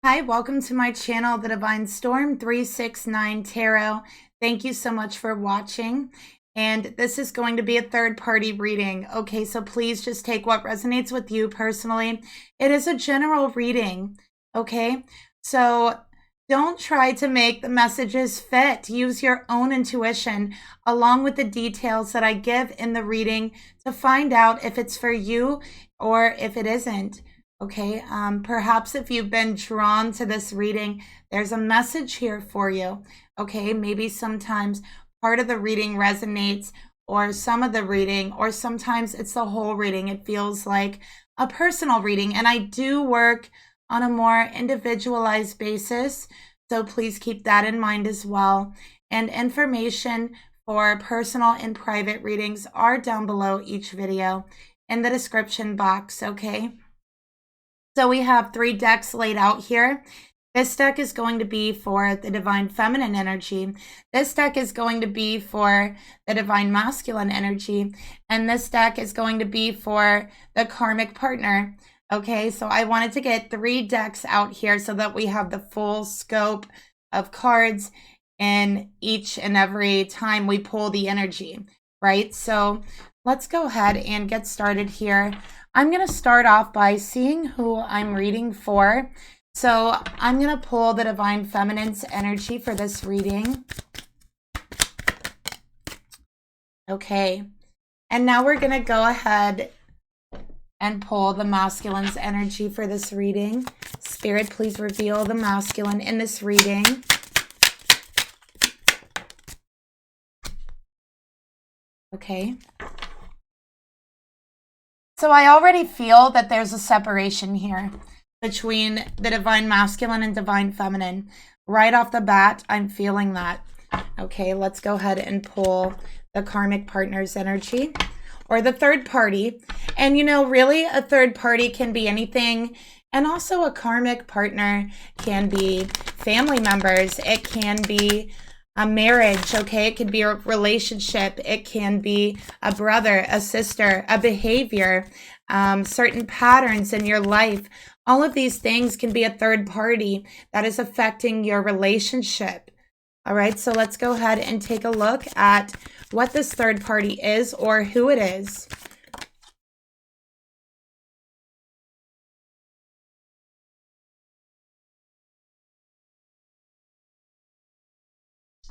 Hi, welcome to my channel, The Divine Storm 369 Tarot. Thank you so much for watching. And this is going to be a third-party reading. Okay, so please just take what resonates with you personally. It is a general reading, okay? So don't try to make the messages fit. Use your own intuition along with the details that I give in the reading to find out if it's for you or if it isn't. Okay, perhaps if you've been drawn to this reading, there's a message here for you. Okay, maybe sometimes part of the reading resonates, or some of the reading, or sometimes it's the whole reading. It feels like a personal reading, and I do work on a more individualized basis, so please keep that in mind as well. And information for personal and private readings are down below each video in the description box, okay? So we have 3 decks laid out here. This deck is going to be for the Divine Feminine energy. This deck is going to be for the Divine Masculine energy. And this deck is going to be for the Karmic partner. Okay, so I wanted to get 3 decks out here so that we have the full scope of cards in each and every time we pull the energy, right? So let's go ahead and get started here. I'm going to start off by seeing who I'm reading for. So I'm going to pull the Divine Feminine's energy for this reading. Okay. And now we're going to go ahead and pull the Masculine's energy for this reading. Spirit, please reveal the Masculine in this reading. Okay. So I already feel that there's a separation here between the Divine Masculine and Divine Feminine. Right off the bat, I'm feeling that. Okay, let's go ahead and pull the Karmic partner's energy, or the third party. And you know, really a third party can be anything. And also a Karmic partner can be family members. It can be a marriage, okay? It could be a relationship. It can be a brother, a sister, a behavior, certain patterns in your life. All of these things can be a third party that is affecting your relationship. All right, so let's go ahead and take a look at what this third party is, or who it is.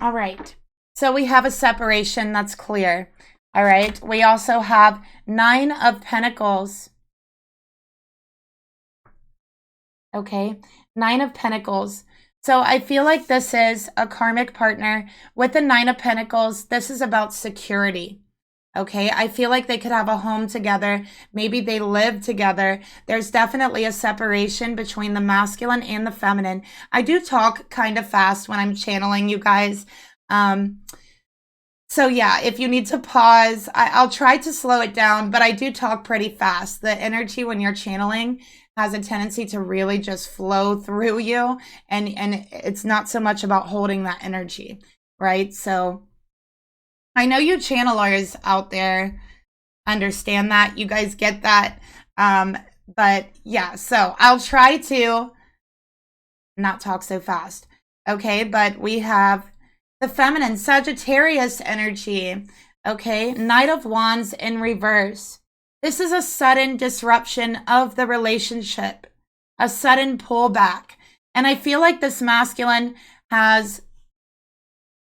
All right, so we have a separation, that's clear. All right, we also have 9 of Pentacles. Okay, 9 of Pentacles. So I feel like this is a Karmic partner with the 9 of Pentacles. This is about security. Okay, I feel like they could have a home together. Maybe they live together. There's definitely a separation between the masculine and the feminine. I do talk kind of fast when I'm channeling, you guys. So yeah, if you need to pause, I'll try to slow it down, but I do talk pretty fast. The energy when you're channeling has a tendency to really just flow through you, and it's not so much about holding that energy, right? So I know you channelers out there understand that. You guys get that. But yeah, so I'll try to not talk so fast. Okay, but we have the feminine Sagittarius energy. Okay, Knight of Wands in reverse. This is a sudden disruption of the relationship, a sudden pullback. And I feel like this masculine has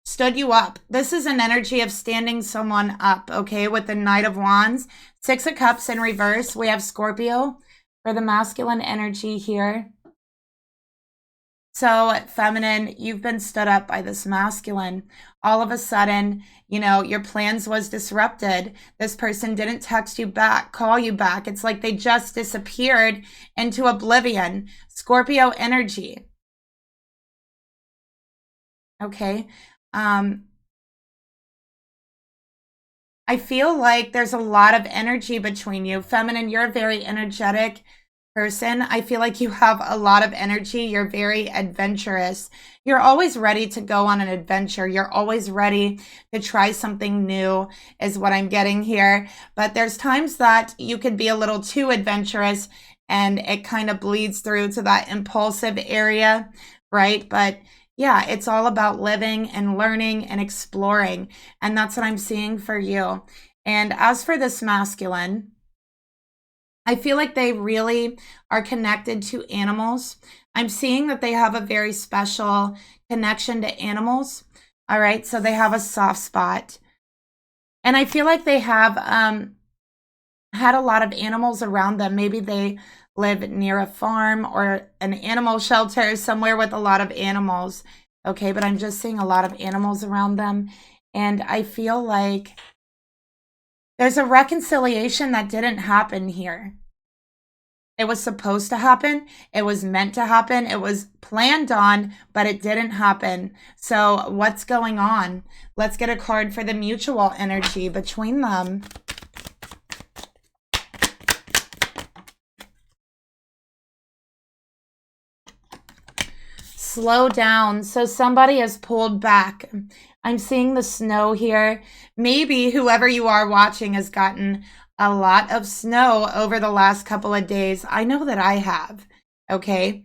stood you up. This is an energy of standing someone up, okay, with the Knight of Wands. 6 of Cups in reverse. We have Scorpio for the masculine energy here. So, feminine, you've been stood up by this masculine. All of a sudden, you know, your plans was disrupted. This person didn't text you back, call you back. It's like they just disappeared into oblivion. Scorpio energy. Okay. I feel like there's a lot of energy between you. Feminine, you're a very energetic person. I feel like you have a lot of energy. You're very adventurous. You're always ready to go on an adventure. You're always ready to try something new is what I'm getting here. But there's times that you could be a little too adventurous and it kind of bleeds through to that impulsive area, right? But yeah, it's all about living and learning and exploring. And that's what I'm seeing for you. And as for this masculine, I feel like they really are connected to animals. I'm seeing that they have a very special connection to animals. All right, so they have a soft spot. And I feel like they have had a lot of animals around them. Maybe they live near a farm or an animal shelter somewhere with a lot of animals. Okay, but I'm just seeing a lot of animals around them. And I feel like there's a reconciliation that didn't happen here. It was supposed to happen. It was meant to happen. It was planned on, but it didn't happen. So what's going on? Let's get a card for the mutual energy between them. Slow down. So somebody has pulled back. I'm seeing the snow here. Maybe whoever you are watching has gotten a lot of snow over the last couple of days. I know that I have. Okay.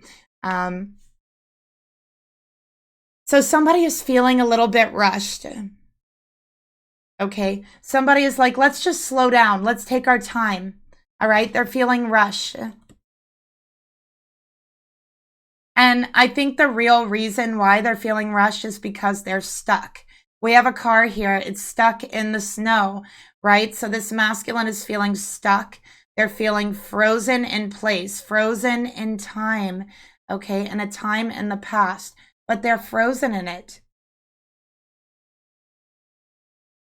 So somebody is feeling a little bit rushed. Okay. Somebody is like, let's just slow down. Let's take our time. All right. They're feeling rushed. And I think the real reason why they're feeling rushed is because they're stuck. We have a car here. It's stuck in the snow, right? So this masculine is feeling stuck. They're feeling frozen in place, frozen in time, okay? And a time in the past, but they're frozen in it.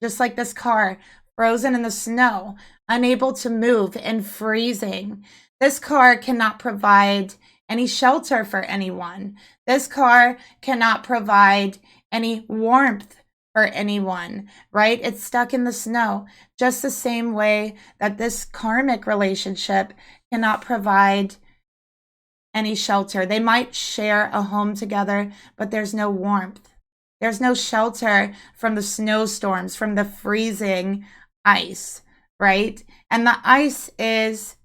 Just like this car, frozen in the snow, unable to move and freezing. This car cannot provide any shelter for anyone. This car cannot provide any warmth for anyone, right? It's stuck in the snow, just the same way that this karmic relationship cannot provide any shelter. They might share a home together, but there's no warmth. There's no shelter from the snowstorms, from the freezing ice, right? And the ice is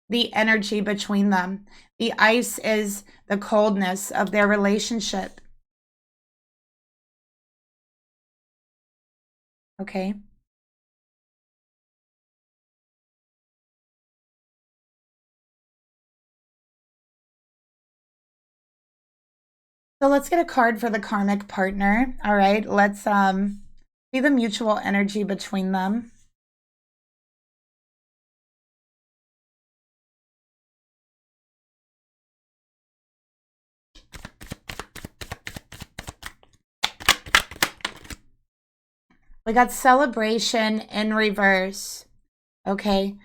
the energy between them. The ice is the coldness of their relationship. Okay. So let's get a card for the karmic partner. All right. Let's see the mutual energy between them. We got celebration in reverse. Okay.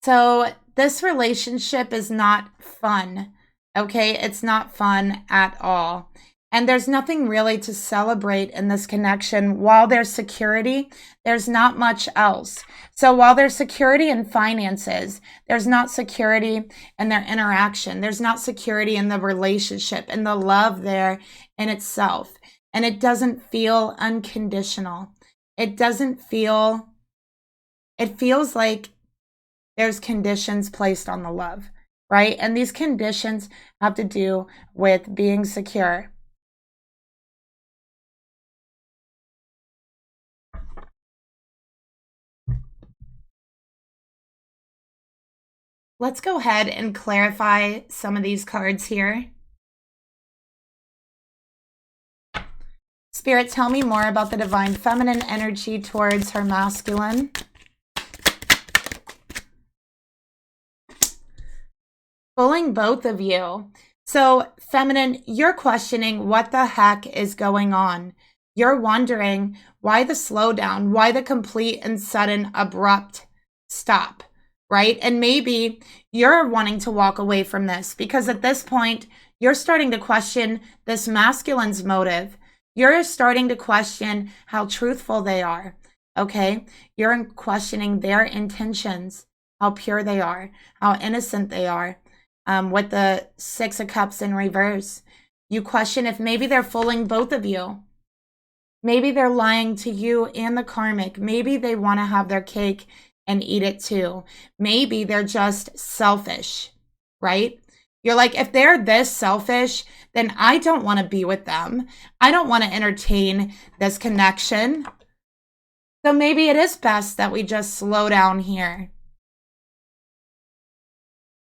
So this relationship is not fun. Okay. It's not fun at all. And there's nothing really to celebrate in this connection. While there's security, there's not much else. So while there's security in finances, there's not security in their interaction. There's not security in the relationship and the love there in itself. And it doesn't feel unconditional. It feels like there's conditions placed on the love, right? And these conditions have to do with being secure. Let's go ahead and clarify some of these cards here. Spirit, tell me more about the divine feminine energy towards her masculine. Pulling both of you. So, feminine, you're questioning what the heck is going on. You're wondering why the slowdown, why the complete and sudden abrupt stop, right? And maybe you're wanting to walk away from this because at this point, you're starting to question this masculine's motive. You're starting to question how truthful they are, okay? You're questioning their intentions, how pure they are, how innocent they are. With the Six of Cups in reverse, you question if maybe they're fooling both of you. Maybe they're lying to you and the karmic. Maybe they want to have their cake and eat it too. Maybe they're just selfish, right? You're like, if they're this selfish, then I don't want to be with them. I don't want to entertain this connection. So maybe it is best that we just slow down here.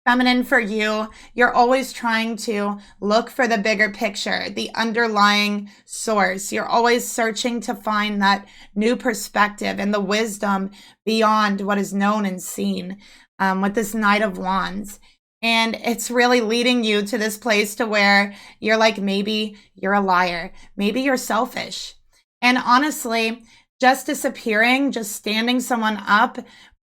Feminine, for you, you're always trying to look for the bigger picture, the underlying source. You're always searching to find that new perspective and the wisdom beyond what is known and seen with this Knight of Wands. And it's really leading you to this place to where you're like, maybe you're a liar. Maybe you're selfish. And honestly, just disappearing, just standing someone up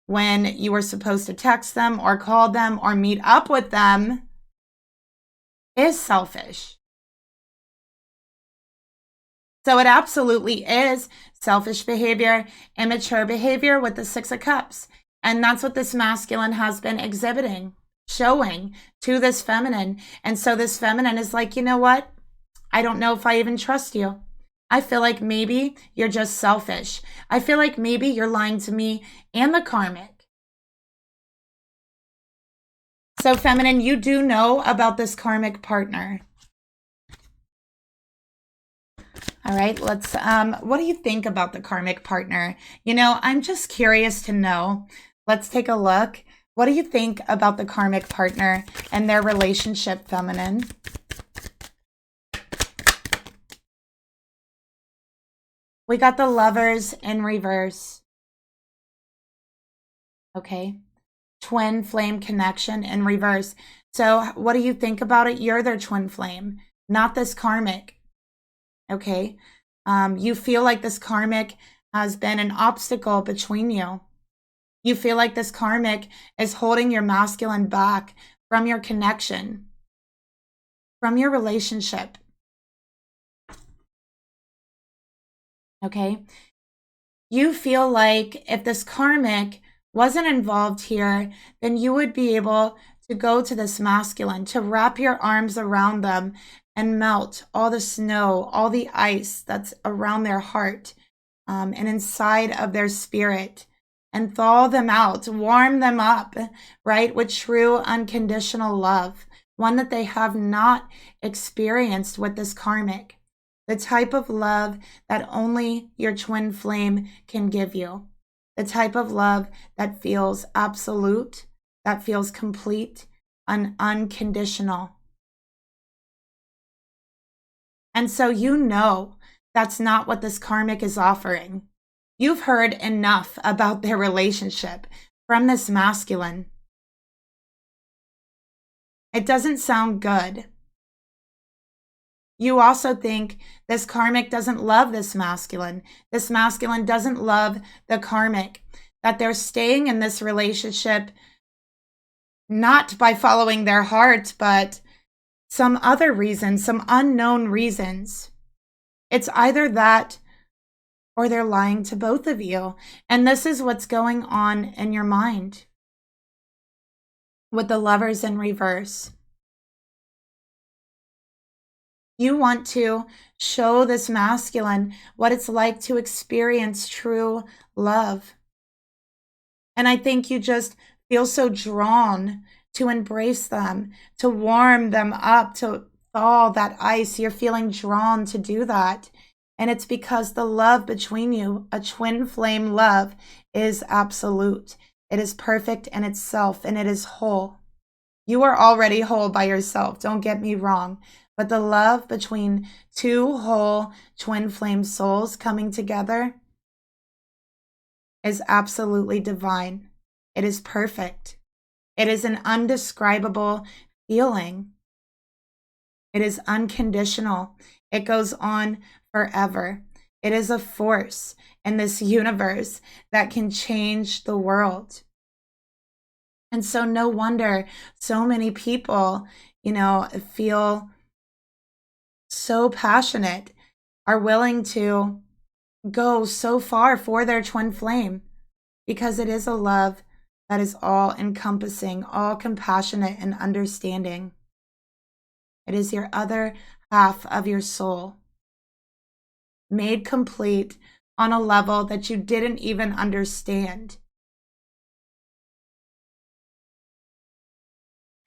when you were supposed to text them or call them or meet up with them is selfish. So it absolutely is selfish behavior, immature behavior with the Six of Cups. And that's what this masculine has been exhibiting, showing to this feminine. And so this feminine is like, you know what? I don't know if I even trust you. I feel like maybe you're just selfish. I feel like maybe you're lying to me and the karmic. So feminine, you do know about this karmic partner. All right, let's, what do you think about the karmic partner? You know, I'm just curious to know. Let's take a look. What do you think about the karmic partner and their relationship, feminine? We got the Lovers in reverse. Okay. Twin flame connection in reverse. So what do you think about it? You're their twin flame, not this karmic. Okay. You feel like this karmic has been an obstacle between you. You feel like this karmic is holding your masculine back from your connection, from your relationship. Okay. You feel like if this karmic wasn't involved here, then you would be able to go to this masculine, to wrap your arms around them and melt all the snow, all the ice that's around their heart and inside of their spirit, and thaw them out, warm them up, right, with true unconditional love, one that they have not experienced with this karmic. The type of love that only your twin flame can give you. The type of love that feels absolute, that feels complete and unconditional. And so you know that's not what this karmic is offering. You've heard enough about their relationship from this masculine. It doesn't sound good. You also think this karmic doesn't love this masculine. This masculine doesn't love the karmic. That they're staying in this relationship not by following their heart, but some other reasons, some unknown reasons. It's either that or they're lying to both of you. And this is what's going on in your mind with the Lovers in reverse. You want to show this masculine what it's like to experience true love. And I think you just feel so drawn to embrace them, to warm them up, to thaw that ice. You're feeling drawn to do that. And it's because the love between you, a twin flame love, is absolute. It is perfect in itself, and it is whole. You are already whole by yourself, don't get me wrong. But the love between two whole twin flame souls coming together is absolutely divine. It is perfect. It is an undescribable feeling. It is unconditional. It goes on forever. It is a force in this universe that can change the world. And so no wonder so many people, you know, feel so passionate, are willing to go so far for their twin flame, because it is a love that is all encompassing, all compassionate and understanding. It is your other half of your soul, made complete on a level that you didn't even understand.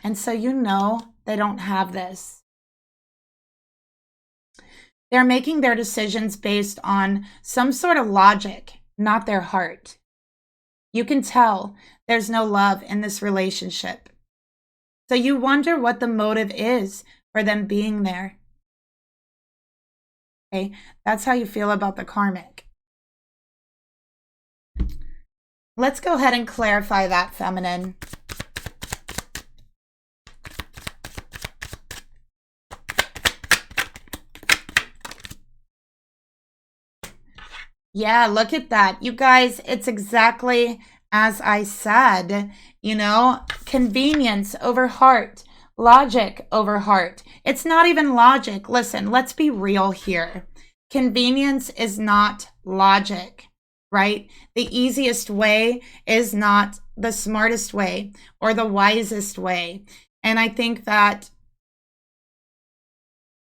And so you know they don't have this. They're making their decisions based on some sort of logic, not their heart. You can tell there's no love in this relationship. So you wonder what the motive is for them being there. Okay, that's how you feel about the karmic. Let's go ahead and clarify that, feminine. Yeah, look at that. You guys, it's exactly as I said, you know, convenience over heart, logic over heart. It's not even logic. Listen, let's be real here. Convenience is not logic, right? The easiest way is not the smartest way or the wisest way. And I think that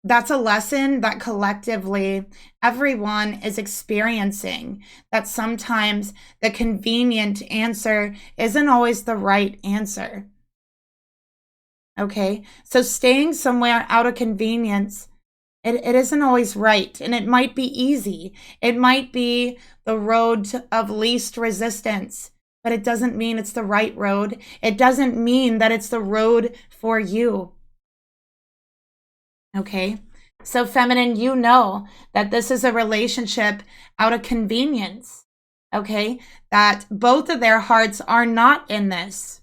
that's a lesson that collectively everyone is experiencing, that sometimes the convenient answer isn't always the right answer. Okay, so staying somewhere out of convenience, it isn't always right, and it might be easy. It might be the road of least resistance, but it doesn't mean it's the right road. It doesn't mean that it's the road for you. Okay, so feminine, you know that this is a relationship out of convenience. Okay, that both of their hearts are not in this.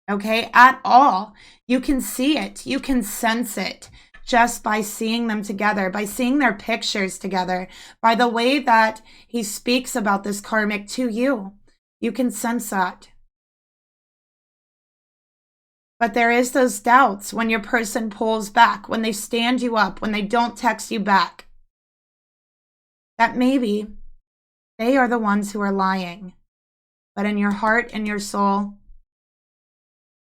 Okay, at all. You can see it, you can sense it just by seeing them together, by seeing their pictures together, by the way that he speaks about this karmic to you. You can sense that. But there is those doubts when your person pulls back, when they stand you up, when they don't text you back, that maybe they are the ones who are lying. But in your heart and your soul,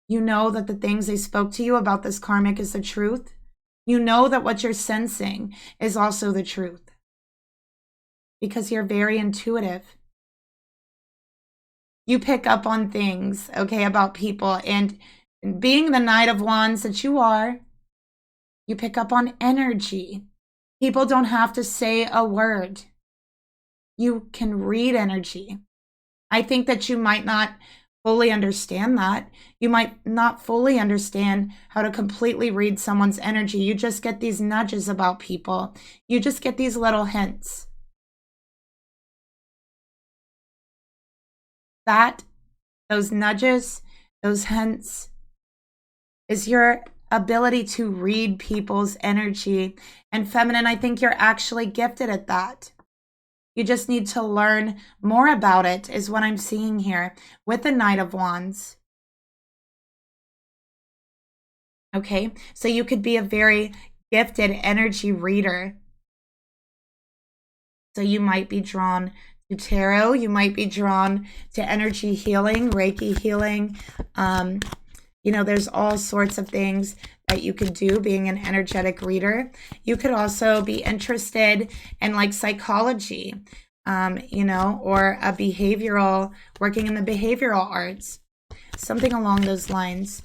you know that the things they spoke to you about this karmic is the truth. You know that what you're sensing is also the truth. Because you're very intuitive. You pick up on things, okay, about people, and being the Knight of Wands that you are, you pick up on energy. People don't have to say a word. You can read energy. I think that you might not fully understand that. You might not fully understand how to completely read someone's energy. You just get these nudges about people. You just get these little hints. Those nudges, those hints, is your ability to read people's energy. And feminine, I think you're actually gifted at that. You just need to learn more about it, is what I'm seeing here with the Knight of Wands. Okay, so you could be a very gifted energy reader. So you might be drawn to tarot. You might be drawn to energy healing, Reiki healing. You know, there's all sorts of things that you could do being an energetic reader. You could also be interested in like psychology, you know, or a behavioral, working in the behavioral arts, something along those lines.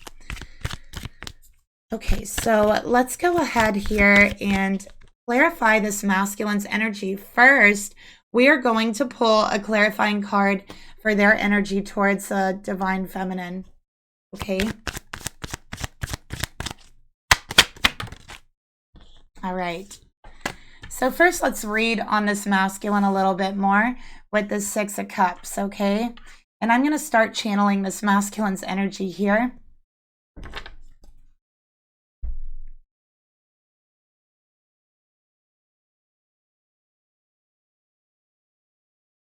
Okay, so let's go ahead here and clarify this masculine's energy. First, we are going to pull a clarifying card for their energy towards the divine feminine. Okay. All right. So first, let's read on this masculine a little bit more with the Six of Cups, okay? And I'm going to start channeling this masculine's energy here.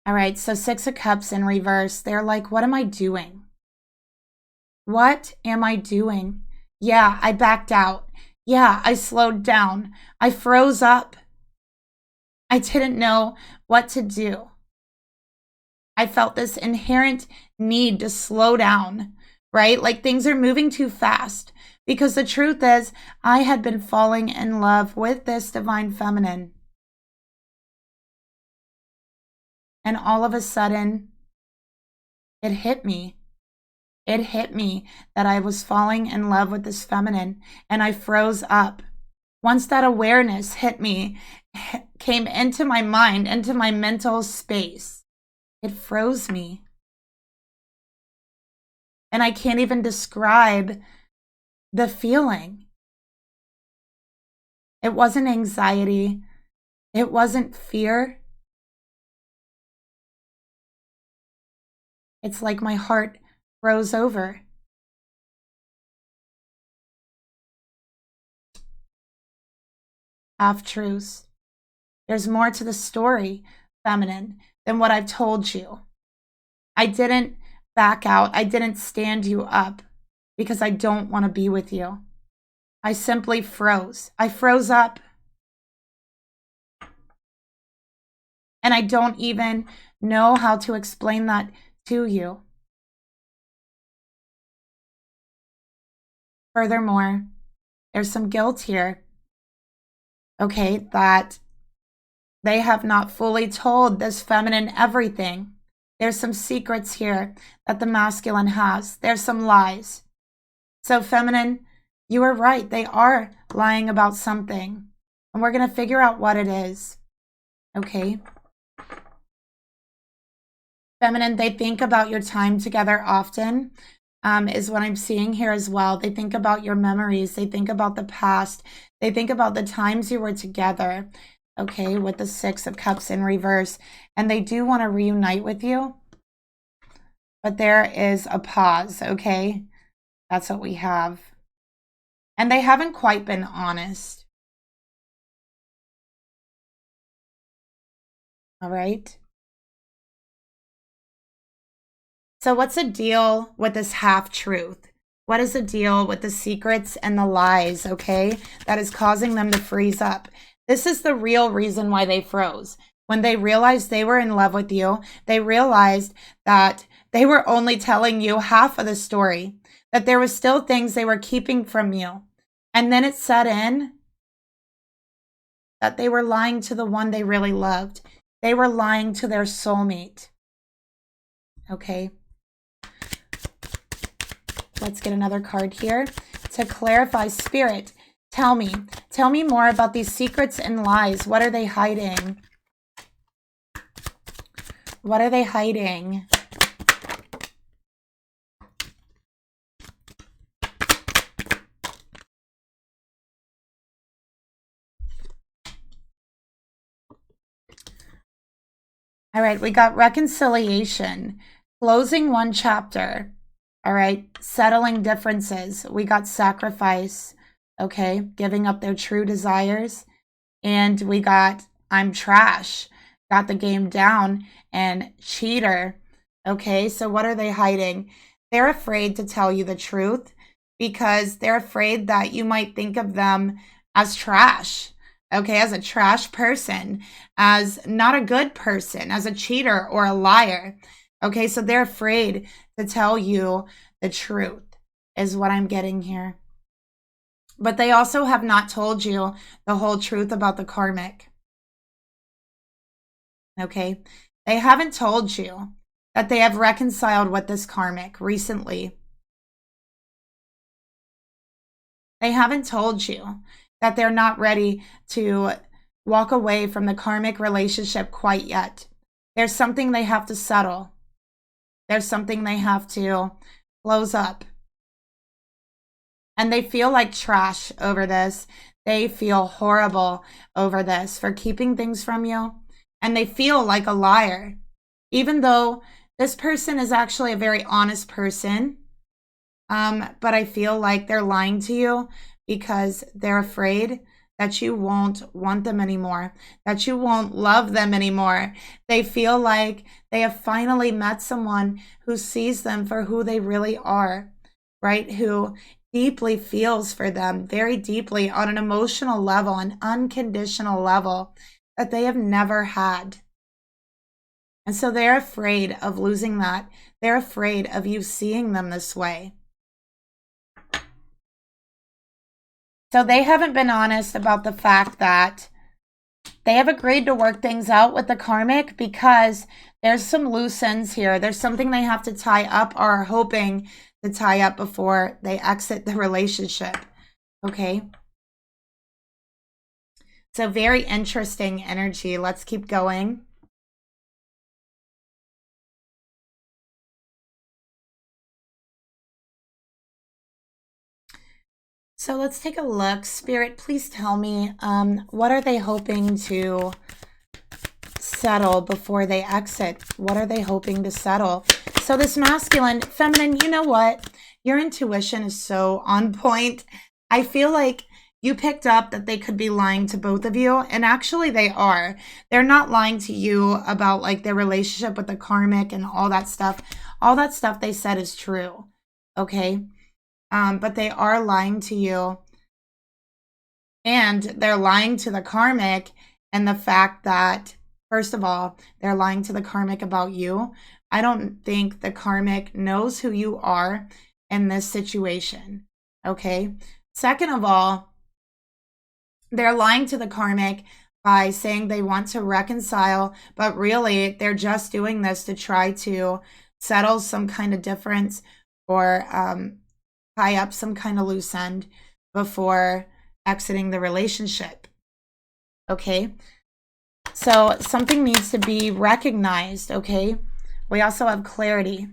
All right, so Six of Cups in reverse. They're like, what am I doing? What am I doing? Yeah, I backed out. Yeah, I slowed down. I froze up. I didn't know what to do. I felt this inherent need to slow down, right? Like things are moving too fast. Because the truth is, I had been falling in love with this divine feminine. And all of a sudden, it hit me. It hit me that I was falling in love with this feminine, and I froze up. Once that awareness hit me, came into my mind, into my mental space, it froze me. And I can't even describe the feeling. It wasn't anxiety. It wasn't fear. It's like my heart froze over. Half-truths. There's more to the story, feminine, than what I've told you. I didn't back out. I didn't stand you up because I don't want to be with you. I simply froze. I froze up. And I don't even know how to explain that to you. Furthermore, there's some guilt here, okay, that they have not fully told this feminine everything. There's some secrets here that the masculine has. There's some lies. So feminine, you are right. They are lying about something. And we're going to figure out what it is. Okay? Feminine, they think about your time together often, is what I'm seeing here as well. They think about your memories. They think about the past. They think about the times you were together. Okay, with the Six of Cups in reverse. And they do want to reunite with you. But there is a pause, okay? That's what we have. And they haven't quite been honest. All right? So what's the deal with this half-truth? What is the deal with the secrets and the lies, okay? That is causing them to freeze up. This is the real reason why they froze. When they realized they were in love with you, they realized that they were only telling you half of the story, that there was still things they were keeping from you. And then it set in that they were lying to the one they really loved. They were lying to their soulmate. Okay. Let's get another card here to clarify. Spirit, tell me more about these secrets and lies. What are they hiding? What are they hiding? All right, we got reconciliation, closing one chapter. All right, settling differences. We got sacrifice, okay, giving up their true desires. And we got I'm trash, got the game down, and cheater. Okay, so what are they hiding? They're afraid to tell you the truth because they're afraid that you might think of them as trash. Okay, as a trash person, as not a good person, as a cheater or a liar. Okay, so they're afraid to tell you the truth, is what I'm getting here. But they also have not told you the whole truth about the karmic. Okay, they haven't told you that they have reconciled with this karmic recently. They haven't told you that they're not ready to walk away from the karmic relationship quite yet. There's something they have to settle. There's something they have to close up. And they feel like trash over this. They feel horrible over this for keeping things from you. And they feel like a liar. Even though this person is actually a very honest person. But I feel like they're lying to you because they're afraid that you won't want them anymore, that you won't love them anymore. They feel like they have finally met someone who sees them for who they really are, right? Who deeply feels for them, very deeply on an emotional level, an unconditional level that they have never had. And so they're afraid of losing that. They're afraid of you seeing them this way. So they haven't been honest about the fact that they have agreed to work things out with the karmic because there's some loose ends here. There's something they have to tie up or are hoping to tie up before they exit the relationship. Okay. So very interesting energy. Let's keep going. So let's take a look. Spirit, please tell me, what are they hoping to settle before they exit? What are they hoping to settle? So this masculine, feminine, you know what? Your intuition is so on point. I feel like you picked up that they could be lying to both of you, and actually they are. They're not lying to you about like their relationship with the karmic and all that stuff. All that stuff they said is true, okay? But they are lying to you, and they're lying to the karmic, and the fact that, first of all, they're lying to the karmic about you. I don't think the karmic knows who you are in this situation, okay? Second of all, they're lying to the karmic by saying they want to reconcile, but really they're just doing this to try to settle some kind of difference or tie up some kind of loose end before exiting the relationship. Okay? So something needs to be recognized, okay? We also have clarity.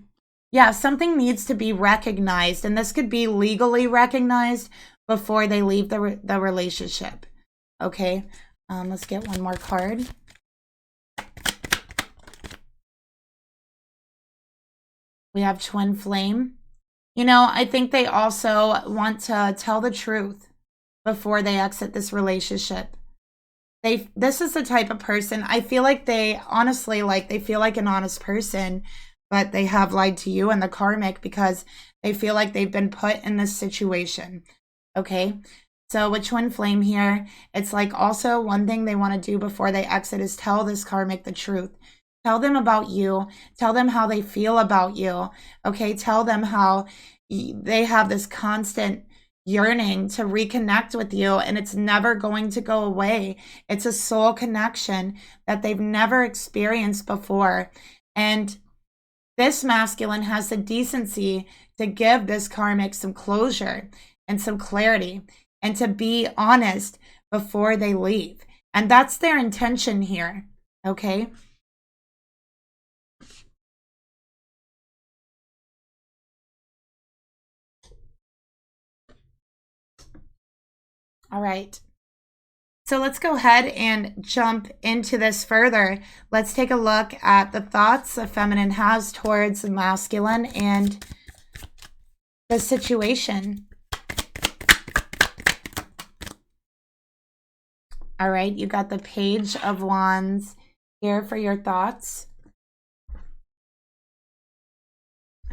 Yeah, something needs to be recognized, and this could be legally recognized before they leave the relationship. Okay? Let's get one more card. We have Twin Flame. You know, I think they also want to tell the truth before they exit this relationship. This is the type of person, I feel like they honestly, like, they feel like an honest person, but they have lied to you and the karmic because they feel like they've been put in this situation. Okay? So with Twin Flame here, it's like also one thing they want to do before they exit is tell this karmic the truth. Tell them about you. Tell them how they feel about you. Okay, tell them how they have this constant yearning to reconnect with you, and it's never going to go away. It's a soul connection that they've never experienced before. And this masculine has the decency to give this karmic some closure and some clarity and to be honest before they leave. And that's their intention here, okay? All right. So let's go ahead and jump into this further. Let's take a look at the thoughts the feminine has towards the masculine and the situation. All right, you got the Page of Wands here for your thoughts.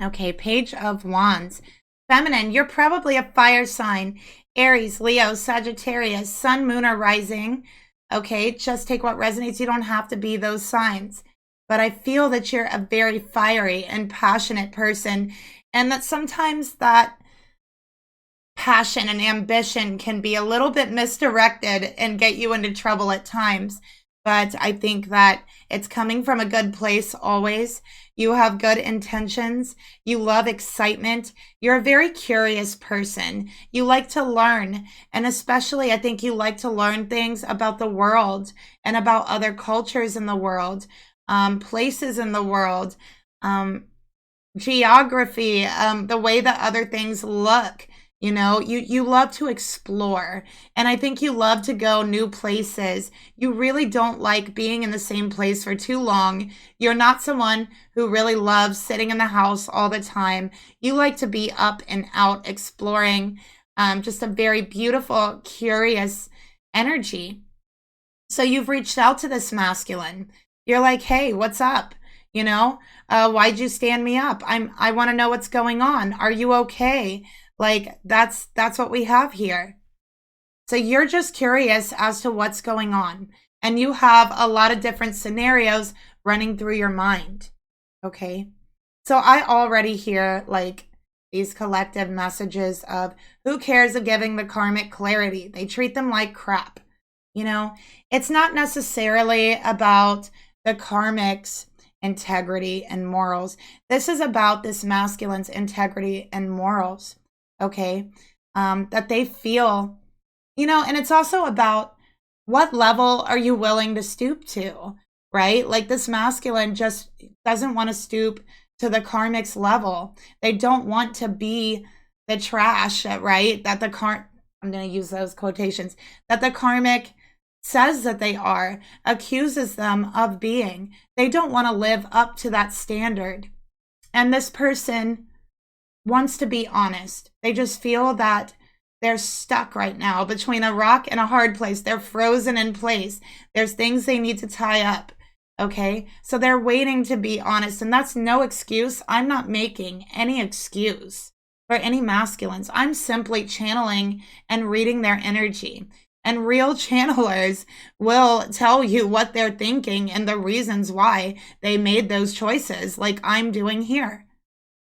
Okay, Page of Wands. Feminine, you're probably a fire sign. Aries, Leo, Sagittarius, Sun, Moon, or Rising. Okay, just take what resonates. You don't have to be those signs. But I feel that you're a very fiery and passionate person, and that sometimes that passion and ambition can be a little bit misdirected and get you into trouble at times. But I think that it's coming from a good place always. You have good intentions. You love excitement. You're a very curious person. You like to learn. And especially, I think you like to learn things about the world and about other cultures in the world, places in the world, geography, the way that other things look. You know, you love to explore, and I think you love to go new places. You really don't like being in the same place for too long. You're not someone who really loves sitting in the house all the time. You like to be up and out exploring, just a very beautiful, curious energy. So you've reached out to this masculine. You're like, hey, what's up? You know, why'd you stand me up? I want to know what's going on. Are you okay? Like, that's what we have here. So you're just curious as to what's going on. And you have a lot of different scenarios running through your mind. Okay? So I already hear, like, these collective messages of who cares of giving the karmic clarity? They treat them like crap. You know? It's not necessarily about the karmic's integrity and morals. This is about this masculine's integrity and morals, okay? That they feel, you know, and it's also about what level are you willing to stoop to, right? Like this masculine just doesn't want to stoop to the karmic's level. They don't want to be the trash, right? That I'm going to use those quotations, that the karmic says that they are, accuses them of being. They don't want to live up to that standard. And this person wants to be honest. They just feel that they're stuck right now between a rock and a hard place. They're frozen in place. There's things they need to tie up. Okay, so they're waiting to be honest, and that's no excuse. I'm not making any excuse for any masculines. I'm simply channeling and reading their energy. And real channelers will tell you what they're thinking and the reasons why they made those choices, like I'm doing here.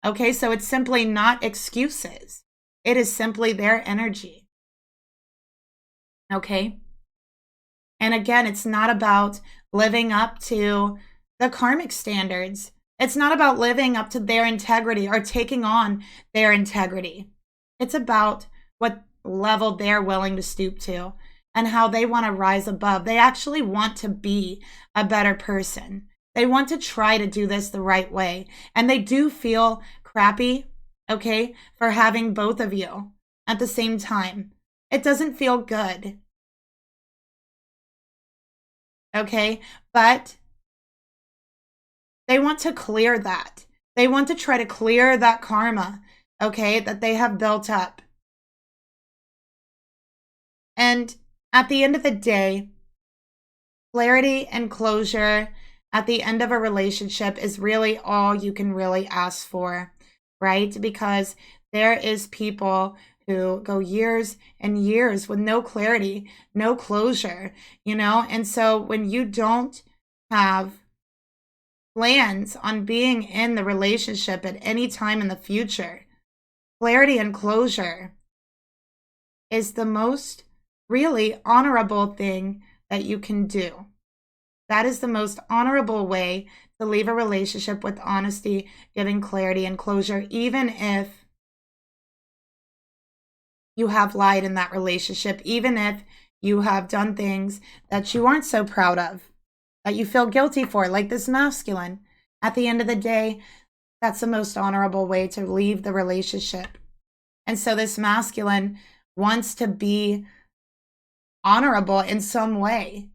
Okay, so it's simply not excuses. It is simply their energy. Okay? And again, it's not about living up to the karmic standards. It's not about living up to their integrity or taking on their integrity. It's about what level they're willing to stoop to and how they want to rise above. They actually want to be a better person. They want to try to do this the right way. And they do feel crappy, okay, for having both of you at the same time. It doesn't feel good. Okay, but they want to clear that. They want to try to clear that karma, okay, that they have built up. And at the end of the day, clarity and closure at the end of a relationship is really all you can really ask for, right? Because there is people who go years and years with no clarity, no closure, you know? And so when you don't have plans on being in the relationship at any time in the future, clarity and closure is the most really honorable thing that you can do. That is the most honorable way to leave a relationship, with honesty, giving clarity and closure, even if you have lied in that relationship, even if you have done things that you aren't so proud of, that you feel guilty for, like this masculine. At the end of the day, that's the most honorable way to leave the relationship. And so this masculine wants to be honorable in some way.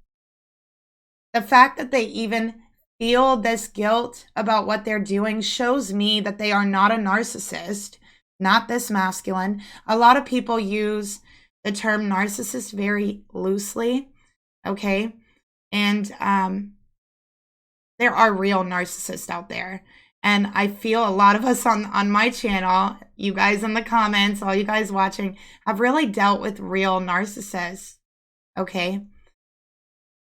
The fact that they even feel this guilt about what they're doing shows me that they are not a narcissist, not this masculine. A lot of people use the term narcissist very loosely, okay? And there are real narcissists out there. And I feel a lot of us on my channel, you guys in the comments, all you guys watching, have really dealt with real narcissists, okay?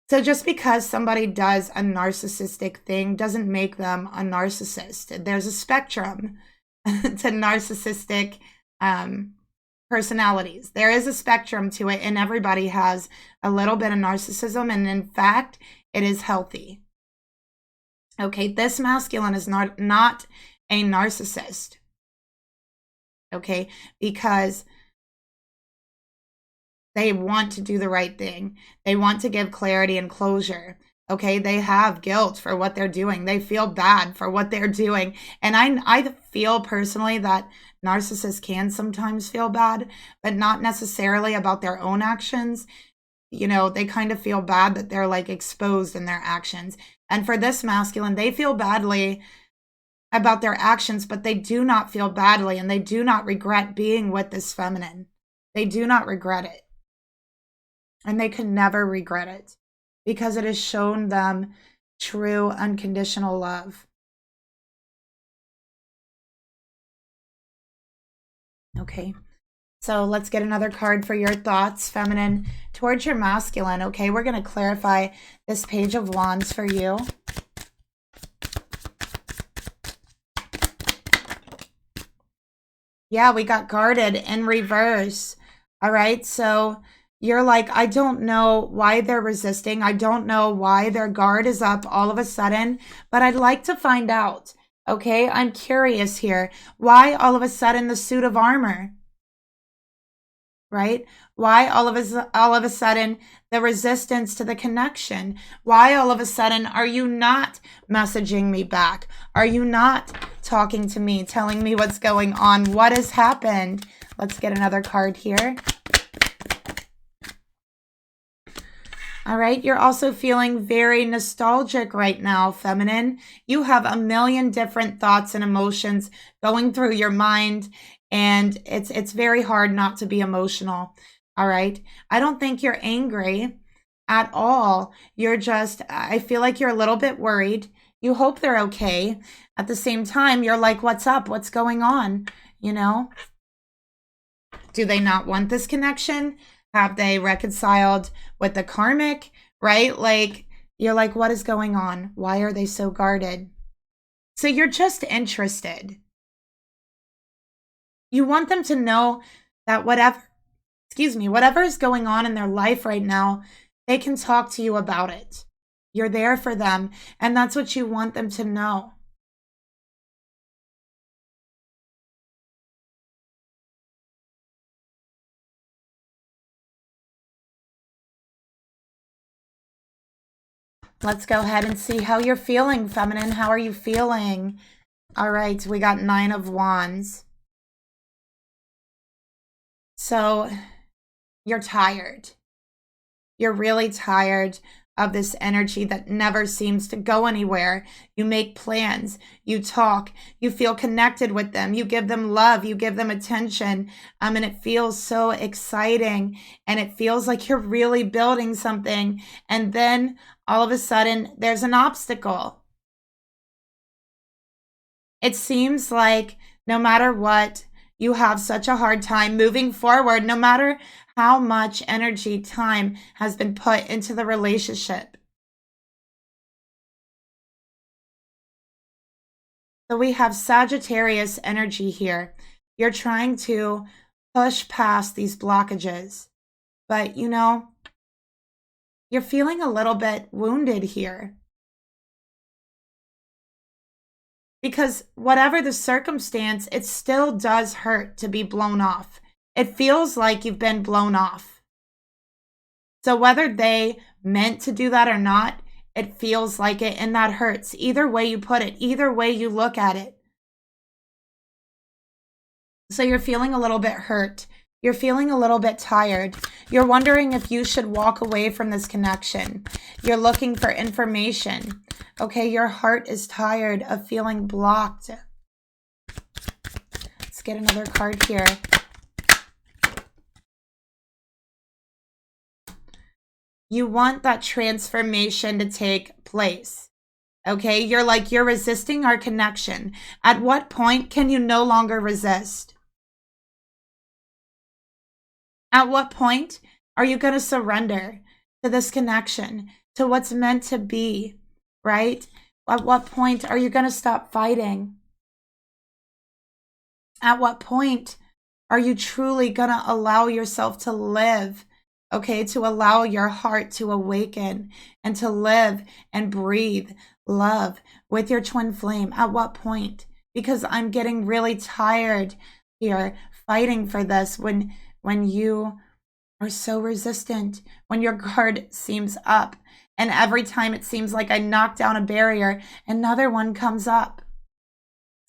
So just because somebody does a narcissistic thing doesn't make them a narcissist. There's a spectrum to narcissistic personalities. There is a spectrum to it, and everybody has a little bit of narcissism, and in fact, it is healthy. Okay, this masculine is not a narcissist. Okay, because they want to do the right thing. They want to give clarity and closure. Okay, they have guilt for what they're doing. They feel bad for what they're doing. And I feel personally that narcissists can sometimes feel bad, but not necessarily about their own actions. You know, they kind of feel bad that they're like exposed in their actions. And for this masculine, they feel badly about their actions, but they do not feel badly, and they do not regret being with this feminine. They do not regret it. And they can never regret it, because it has shown them true unconditional love. Okay, so let's get another card for your thoughts, feminine, towards your masculine. Okay, we're going to clarify this Page of Wands for you. Yeah, we got guarded in reverse. All right, so You're like, I don't know why they're resisting. I don't know why their guard is up all of a sudden, but I'd like to find out. Okay, I'm curious here. Why all of a sudden the suit of armor? Right? Why all of a sudden the resistance to the connection? Why all of a sudden are you not messaging me back? Are you not talking to me, telling me what's going on? What has happened? Let's get another card here. All right, you're also feeling very nostalgic right now, feminine. You have a million different thoughts and emotions going through your mind, and it's very hard not to be emotional. All right, I don't think you're angry at all. You're just, I feel like you're a little bit worried. You hope they're okay. At the same time, you're like, what's up? What's going on? You know? Do they not want this connection? Have they reconciled with the karmic, right? Like, you're like, what is going on? Why are they so guarded? So you're just interested. You want them to know that whatever is going on in their life right now, they can talk to you about it. You're there for them, and that's what you want them to know. Let's go ahead and see how you're feeling, feminine. How are you feeling? All right, we got 9 of Wands. So you're tired. You're really tired of this energy that never seems to go anywhere. You make plans, you talk, you feel connected with them, you give them love, you give them attention, and it feels so exciting, and it feels like you're really building something, and then all of a sudden there's an obstacle. It seems like no matter what, you have such a hard time moving forward, no matter how much energy, time has been put into the relationship. So we have Sagittarius energy here. You're trying to push past these blockages, but you know, you're feeling a little bit wounded here. Because whatever the circumstance, it still does hurt to be blown off. It feels like you've been blown off. So whether they meant to do that or not, it feels like it, and that hurts. Either way you put it, either way you look at it. So you're feeling a little bit hurt. You're feeling a little bit tired. You're wondering if you should walk away from this connection. You're looking for information. Okay, your heart is tired of feeling blocked. Let's get another card here. You want that transformation to take place. Okay, you're resisting our connection. At what point can you no longer resist? At what point are you going to surrender to this connection, to what's meant to be, right? At what point are you going to stop fighting? At what point are you truly going to allow yourself to live, okay? To allow your heart to awaken and to live and breathe love with your twin flame. At what point? Because I'm getting really tired here fighting for this when you are so resistant, when your guard seems up, and every time it seems like I knock down a barrier, another one comes up.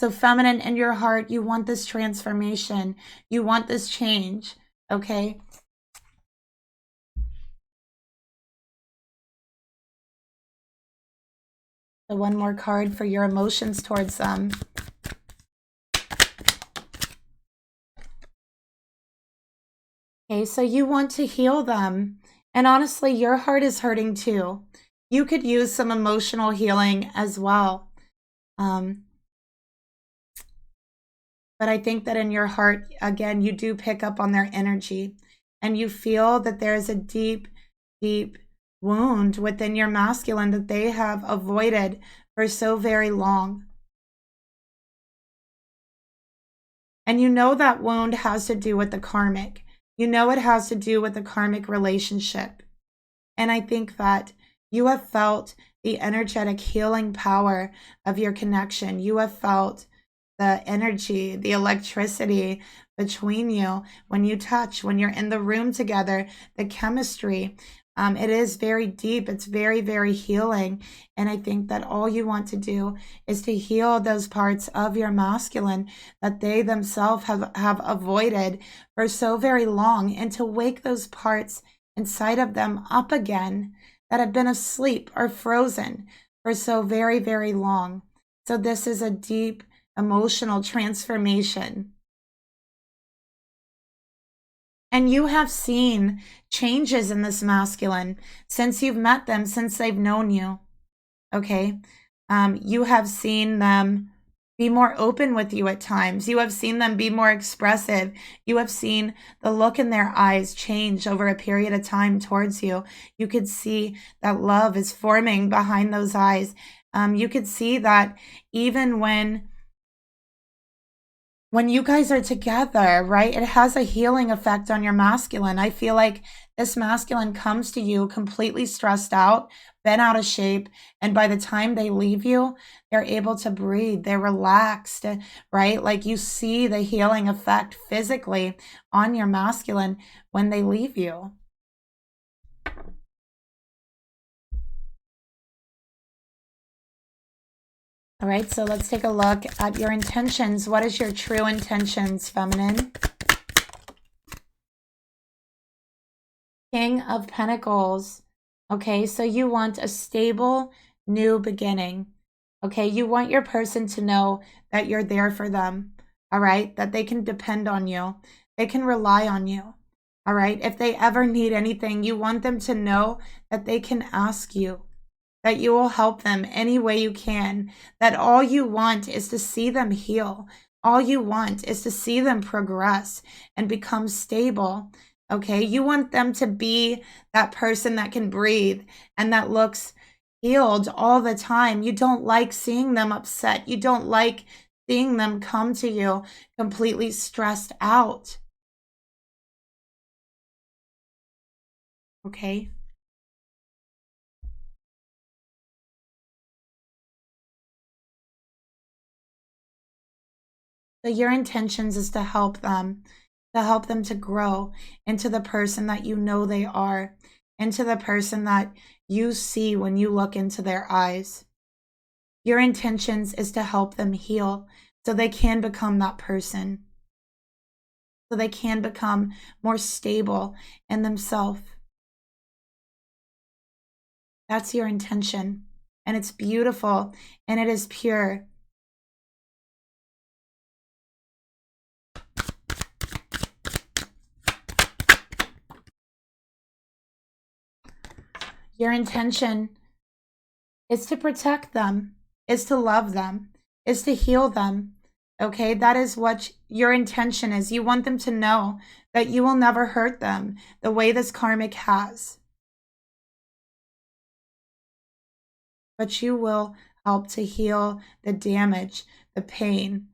So feminine, in your heart, you want this transformation. You want this change, okay? So one more card for your emotions towards them. Okay, so you want to heal them. And honestly, your heart is hurting too. You could use some emotional healing as well. But I think that in your heart, again, you do pick up on their energy. And you feel that there is a deep, deep wound within your masculine that they have avoided for so very long. And you know that wound has to do with the karmic. You know it has to do with a karmic relationship. And I think that you have felt the energetic healing power of your connection. You have felt the energy, the electricity between you when you touch, when you're in the room together, the chemistry. It is very deep. It's very, very healing. And I think that all you want to do is to heal those parts of your masculine that they themselves have avoided for so very long, and to wake those parts inside of them up again that have been asleep or frozen for so very, very long. So this is a deep emotional transformation. And you have seen changes in this masculine since you've met them, since they've known you. Okay. You have seen them be more open with you at times. You have seen them be more expressive. You have seen the look in their eyes change over a period of time towards you. You could see that love is forming behind those eyes. You could see that even when you guys are together, right, it has a healing effect on your masculine. I feel like this masculine comes to you completely stressed out, bent out of shape, and by the time they leave you, they're able to breathe. They're relaxed, right? Like you see the healing effect physically on your masculine when they leave you. All right, so let's take a look at your intentions. What is your true intentions, feminine? King of Pentacles. Okay, so you want a stable new beginning. Okay, you want your person to know that you're there for them. All right, that they can depend on you. They can rely on you. All right, if they ever need anything, you want them to know that they can ask you, that you will help them any way you can, that all you want is to see them heal. All you want is to see them progress and become stable. Okay, you want them to be that person that can breathe and that looks healed all the time. You don't like seeing them upset. You don't like seeing them come to you completely stressed out. Okay. So your intentions is to help them to grow into the person that you know they are, into the person that you see when you look into their eyes. Your intentions is to help them heal so they can become that person, so they can become more stable in themselves. That's your intention, and it's beautiful, and it is pure. Your intention is to protect them, is to love them, is to heal them. Okay, that is what your intention is. You want them to know that you will never hurt them the way this karmic has. But you will help to heal the damage, the pain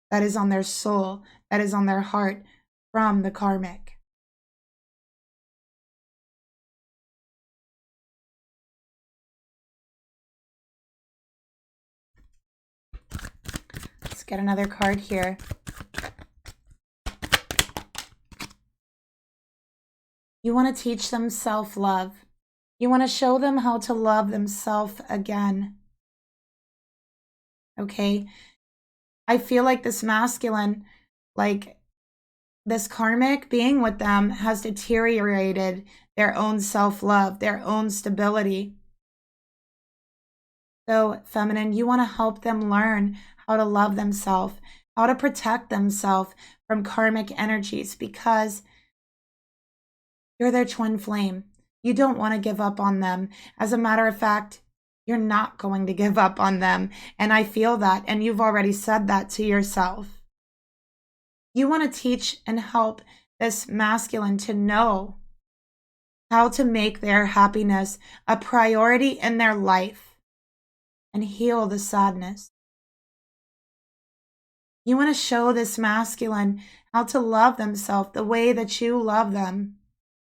that is on their soul, that is on their heart from the karmic. Let's get another card here. You want to teach them self-love. You want to show them how to love themselves again. Okay? I feel like this masculine, like this karmic being with them has deteriorated their own self-love, their own stability. So, feminine, you want to help them learn how to love themselves, how to protect themselves from karmic energies, because you're their twin flame. You don't want to give up on them. As a matter of fact, you're not going to give up on them. And I feel that, and you've already said that to yourself. You want to teach and help this masculine to know how to make their happiness a priority in their life and heal the sadness. You want to show this masculine how to love themselves the way that you love them,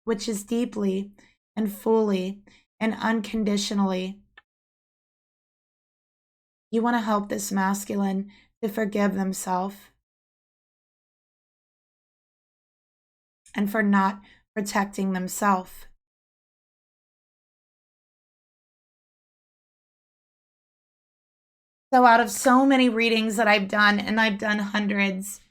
which is deeply and fully and unconditionally. You want to help this masculine to forgive themselves and for not protecting themselves. So out of so many readings that I've done, and I've done hundreds,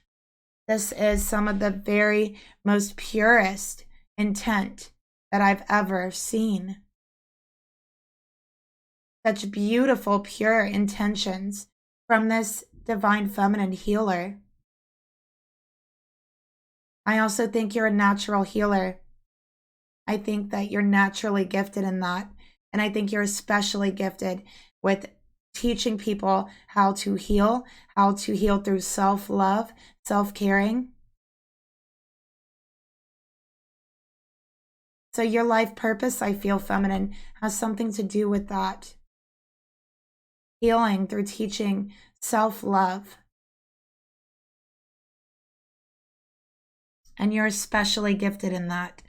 this is some of the very most purest intent that I've ever seen. Such beautiful, pure intentions from this divine feminine healer. I also think you're a natural healer. I think that you're naturally gifted in that. And I think you're especially gifted with teaching people how to heal through self-love, self-caring. So your life purpose, I feel, feminine, has something to do with that. Healing through teaching self-love. And you're especially gifted in that.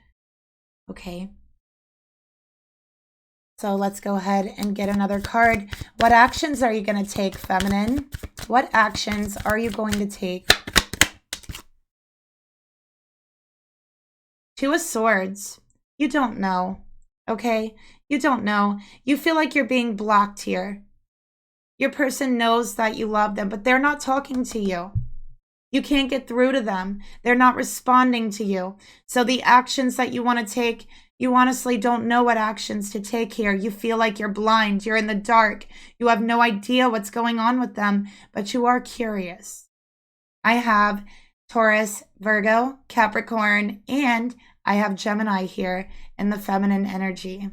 Okay. So let's go ahead and get another card. What actions are you going to take, feminine? What actions are you going to take? Two of Swords. You don't know. Okay? You don't know. You feel like you're being blocked here. Your person knows that you love them, but they're not talking to you. You can't get through to them. They're not responding to you. So the actions that you want to take, you honestly don't know what actions to take here. You feel like you're blind. You're in the dark. You have no idea what's going on with them, but you are curious. I have Taurus, Virgo, Capricorn, and I have Gemini here in the feminine energy.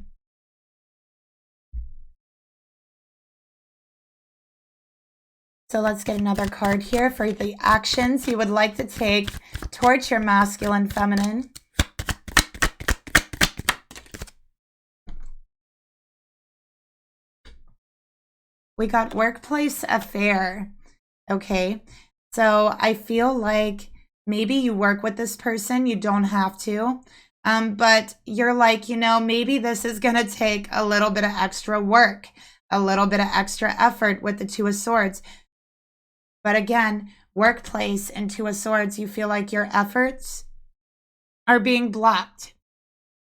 So let's get another card here for the actions you would like to take towards your masculine feminine. We got workplace affair. Okay. So I feel like maybe you work with this person. You don't have to. But you're like, you know, maybe this is going to take a little bit of extra work, a little bit of extra effort with the Two of Swords. But again, workplace and Two of Swords, you feel like your efforts are being blocked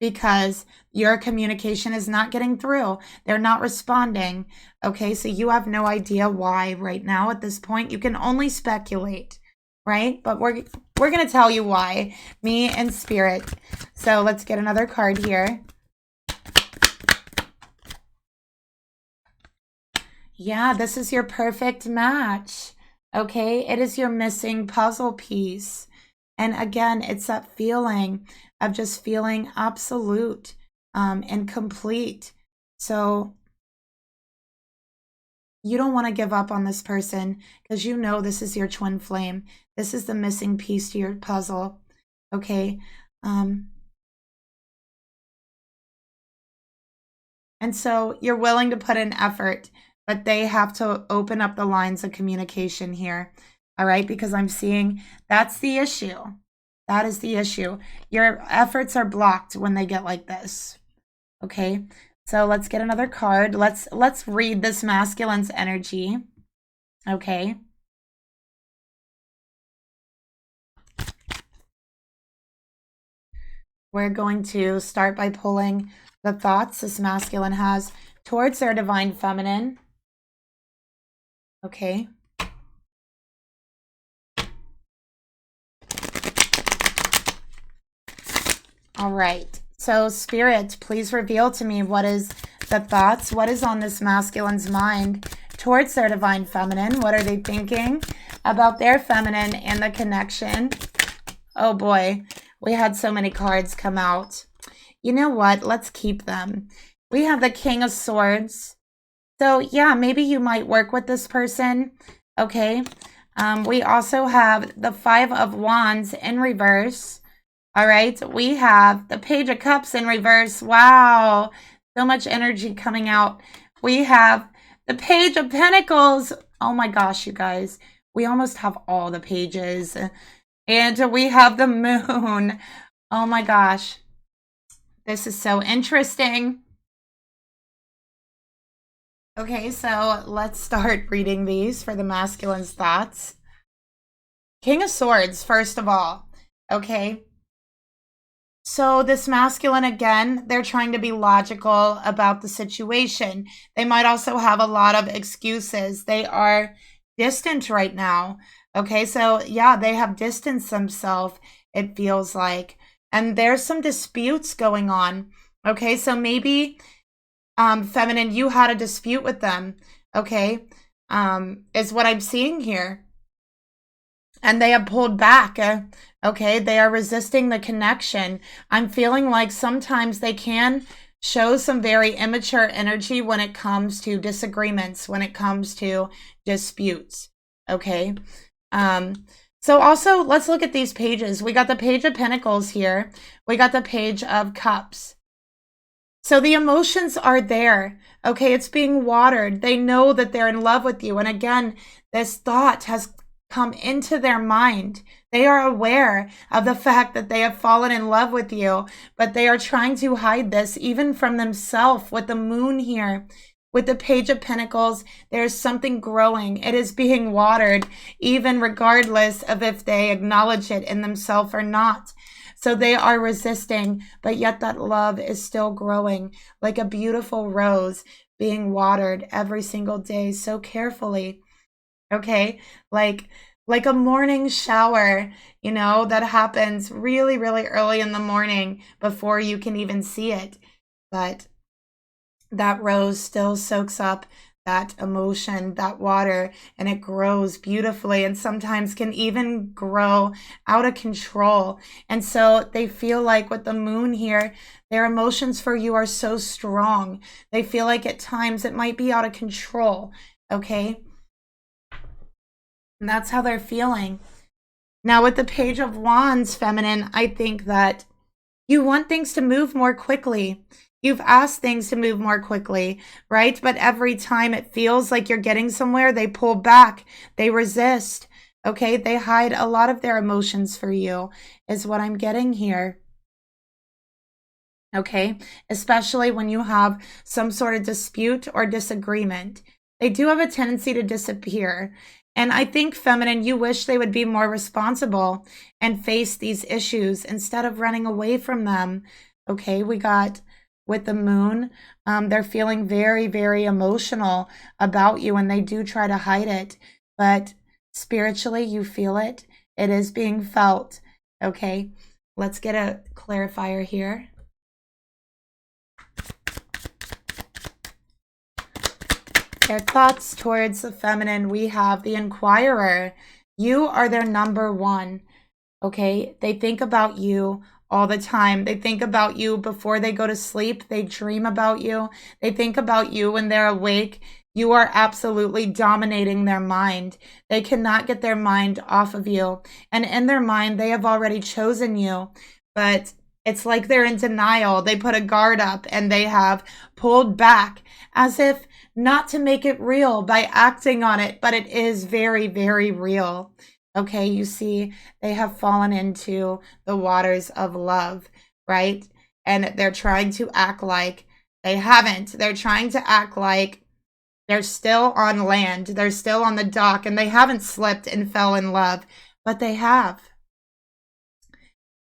because your communication is not getting through. They're not responding. Okay, so you have no idea why right now at this point. You can only speculate, right? But we're going to tell you why, me and Spirit. So let's get another card here. Yeah, this is your perfect match. Okay, it is your missing puzzle piece. And again, it's that feeling of just feeling absolute and complete. So you don't want to give up on this person because you know this is your twin flame. This is the missing piece to your puzzle. Okay. And so you're willing to put in effort, but they have to open up the lines of communication here. All right, because I'm seeing that's the issue. That is the issue. Your efforts are blocked when they get like this. Okay, so let's get another card. Let's read this masculine's energy. Okay. We're going to start by pulling the thoughts this masculine has towards their divine feminine. Okay. All right. So Spirit, please reveal to me what is the thoughts, what is on this masculine's mind towards their divine feminine. What are they thinking about their feminine and the connection? Oh boy, we had so many cards come out. You know what? Let's keep them. We have the King of Swords. So yeah, maybe you might work with this person. Okay. We also have the Five of Wands in reverse. All right. We have the Page of Cups in reverse. Wow. So much energy coming out. We have the Page of Pentacles. Oh my gosh, you guys. We almost have all the pages. And we have the moon. Oh my gosh. This is so interesting. Okay, so let's start reading these for the masculine's thoughts. King of Swords, first of all. Okay. So this masculine, again, they're trying to be logical about the situation. They might also have a lot of excuses. They are distant right now. Okay, so yeah, they have distanced themselves, it feels like. And there's some disputes going on. Okay, so maybe feminine, you had a dispute with them. Okay, is what I'm seeing here. And they have pulled back. Okay, they are resisting the connection. I'm feeling like sometimes they can show some very immature energy when it comes to disagreements, when it comes to disputes. Okay. So also, let's look at these pages. We got the Page of Pentacles here. We got the Page of Cups. So the emotions are there. Okay, it's being watered. They know that they're in love with you. And again, this thought has come into their mind. They are aware of the fact that they have fallen in love with you, but they are trying to hide this even from themselves with the moon here. With the Page of Pentacles, there's something growing. It is being watered, even regardless of if they acknowledge it in themselves or not. So they are resisting, but yet that love is still growing like a beautiful rose being watered every single day so carefully. Okay, like a morning shower, you know, that happens really, really early in the morning before you can even see it. But that rose still soaks up that emotion, that water, and it grows beautifully and sometimes can even grow out of control. And so they feel like with the moon here, their emotions for you are so strong. They feel like at times it might be out of control. Okay. And that's how they're feeling. Now, with the Page of Wands, feminine, I think that you want things to move more quickly. You've asked things to move more quickly, right? But every time it feels like you're getting somewhere, they pull back, they resist, okay? They hide a lot of their emotions for you, is what I'm getting here. Okay, especially when you have some sort of dispute or disagreement. They do have a tendency to disappear. And I think, feminine, you wish they would be more responsible and face these issues instead of running away from them. Okay, we got with the moon, they're feeling very, very emotional about you and they do try to hide it. But spiritually, you feel it. It is being felt. Okay, let's get a clarifier here. Their thoughts towards the feminine, we have the Inquirer. You are their number one, okay? They think about you all the time. They think about you before they go to sleep. They dream about you. They think about you when they're awake. You are absolutely dominating their mind. They cannot get their mind off of you. And in their mind, they have already chosen you. But it's like they're in denial. They put a guard up and they have pulled back as if not to make it real by acting on it, but it is very, very real. Okay, you see, they have fallen into the waters of love, right? And they're trying to act like they haven't. They're trying to act like they're still on land. They're still on the dock and they haven't slipped and fell in love, but they have.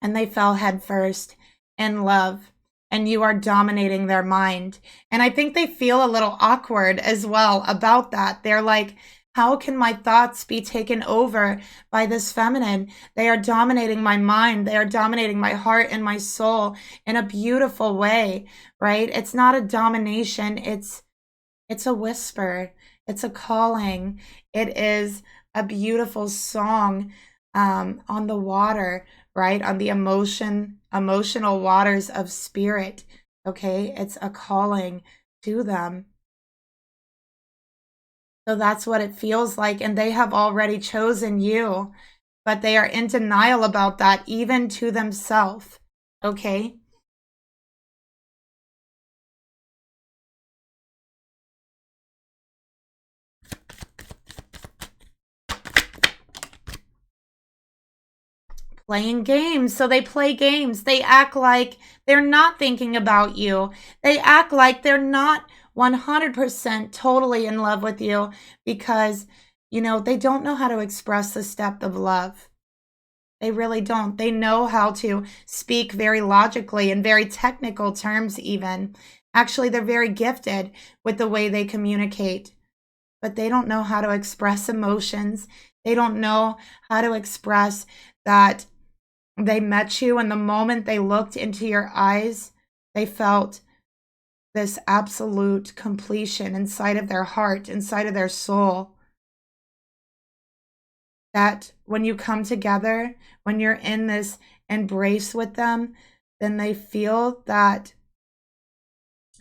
And they fell headfirst in love. And you are dominating their mind. And I think they feel a little awkward as well about that. They're like, how can my thoughts be taken over by this feminine? They are dominating my mind. They are dominating my heart and my soul in a beautiful way, right? It's not a domination. It's a whisper. It's a calling. It is a beautiful song on the water, right? On the emotional waters of spirit. Okay, it's a calling to them. So that's what it feels like. And they have already chosen you, but they are in denial about that, even to themselves. Okay. Playing games. So they play games. They act like they're not thinking about you. They act like they're not 100% totally in love with you because, you know, they don't know how to express the depth of love. They really don't. They know how to speak very logically in very technical terms even. Actually, they're very gifted with the way they communicate, but they don't know how to express emotions. They don't know how to express that they met you, and the moment they looked into your eyes, they felt this absolute completion inside of their heart, inside of their soul. That when you come together, when you're in this embrace with them, then they feel that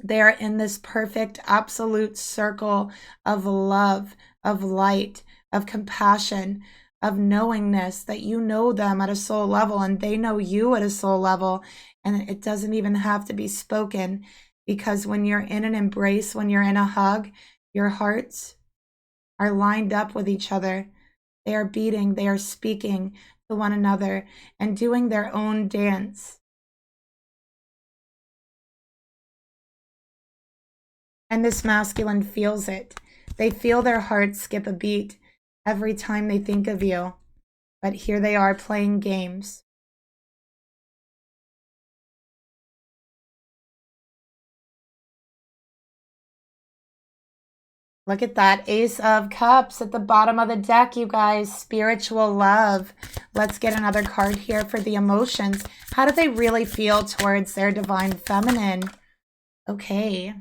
they're in this perfect, absolute circle of love, of light, of compassion, of knowingness, that you know them at a soul level and they know you at a soul level. And it doesn't even have to be spoken, because when you're in an embrace, when you're in a hug, your hearts are lined up with each other. They are beating, they are speaking to one another and doing their own dance. And this masculine feels it. They feel their hearts skip a beat every time they think of you. But here they are playing games. Look at that Ace of Cups at the bottom of the deck, you guys. Spiritual love. Let's get another card here for the emotions. How do they really feel towards their divine feminine? Okay.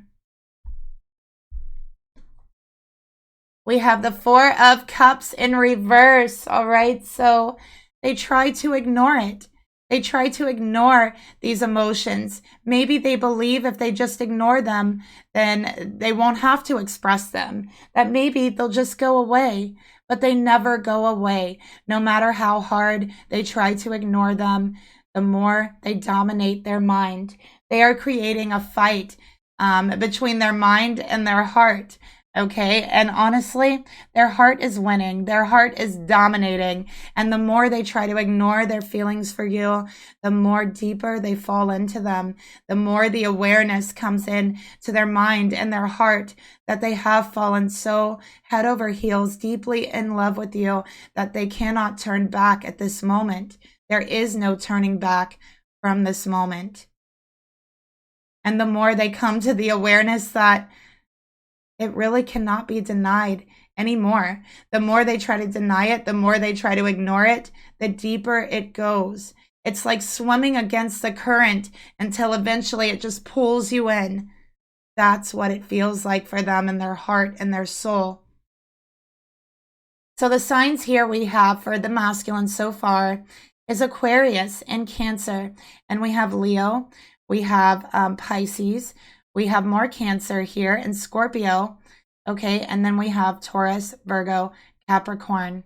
We have the Four of Cups in reverse, all right? So they try to ignore it. They try to ignore these emotions. Maybe they believe if they just ignore them, then they won't have to express them. That maybe they'll just go away, but they never go away. No matter how hard they try to ignore them, the more they dominate their mind. They are creating a fight between their mind and their heart. Okay, and honestly, their heart is winning. Their heart is dominating. And the more they try to ignore their feelings for you, the more deeper they fall into them. The more the awareness comes in to their mind and their heart that they have fallen so head over heels deeply in love with you that they cannot turn back at this moment. There is no turning back from this moment. And the more they come to the awareness that it really cannot be denied anymore. The more they try to deny it, the more they try to ignore it, the deeper it goes. It's like swimming against the current until eventually it just pulls you in. That's what it feels like for them in their heart and their soul. So the signs here we have for the masculine so far is Aquarius and Cancer. And we have Leo, we have Pisces, we have more Cancer here and Scorpio, okay? And then we have Taurus, Virgo, Capricorn,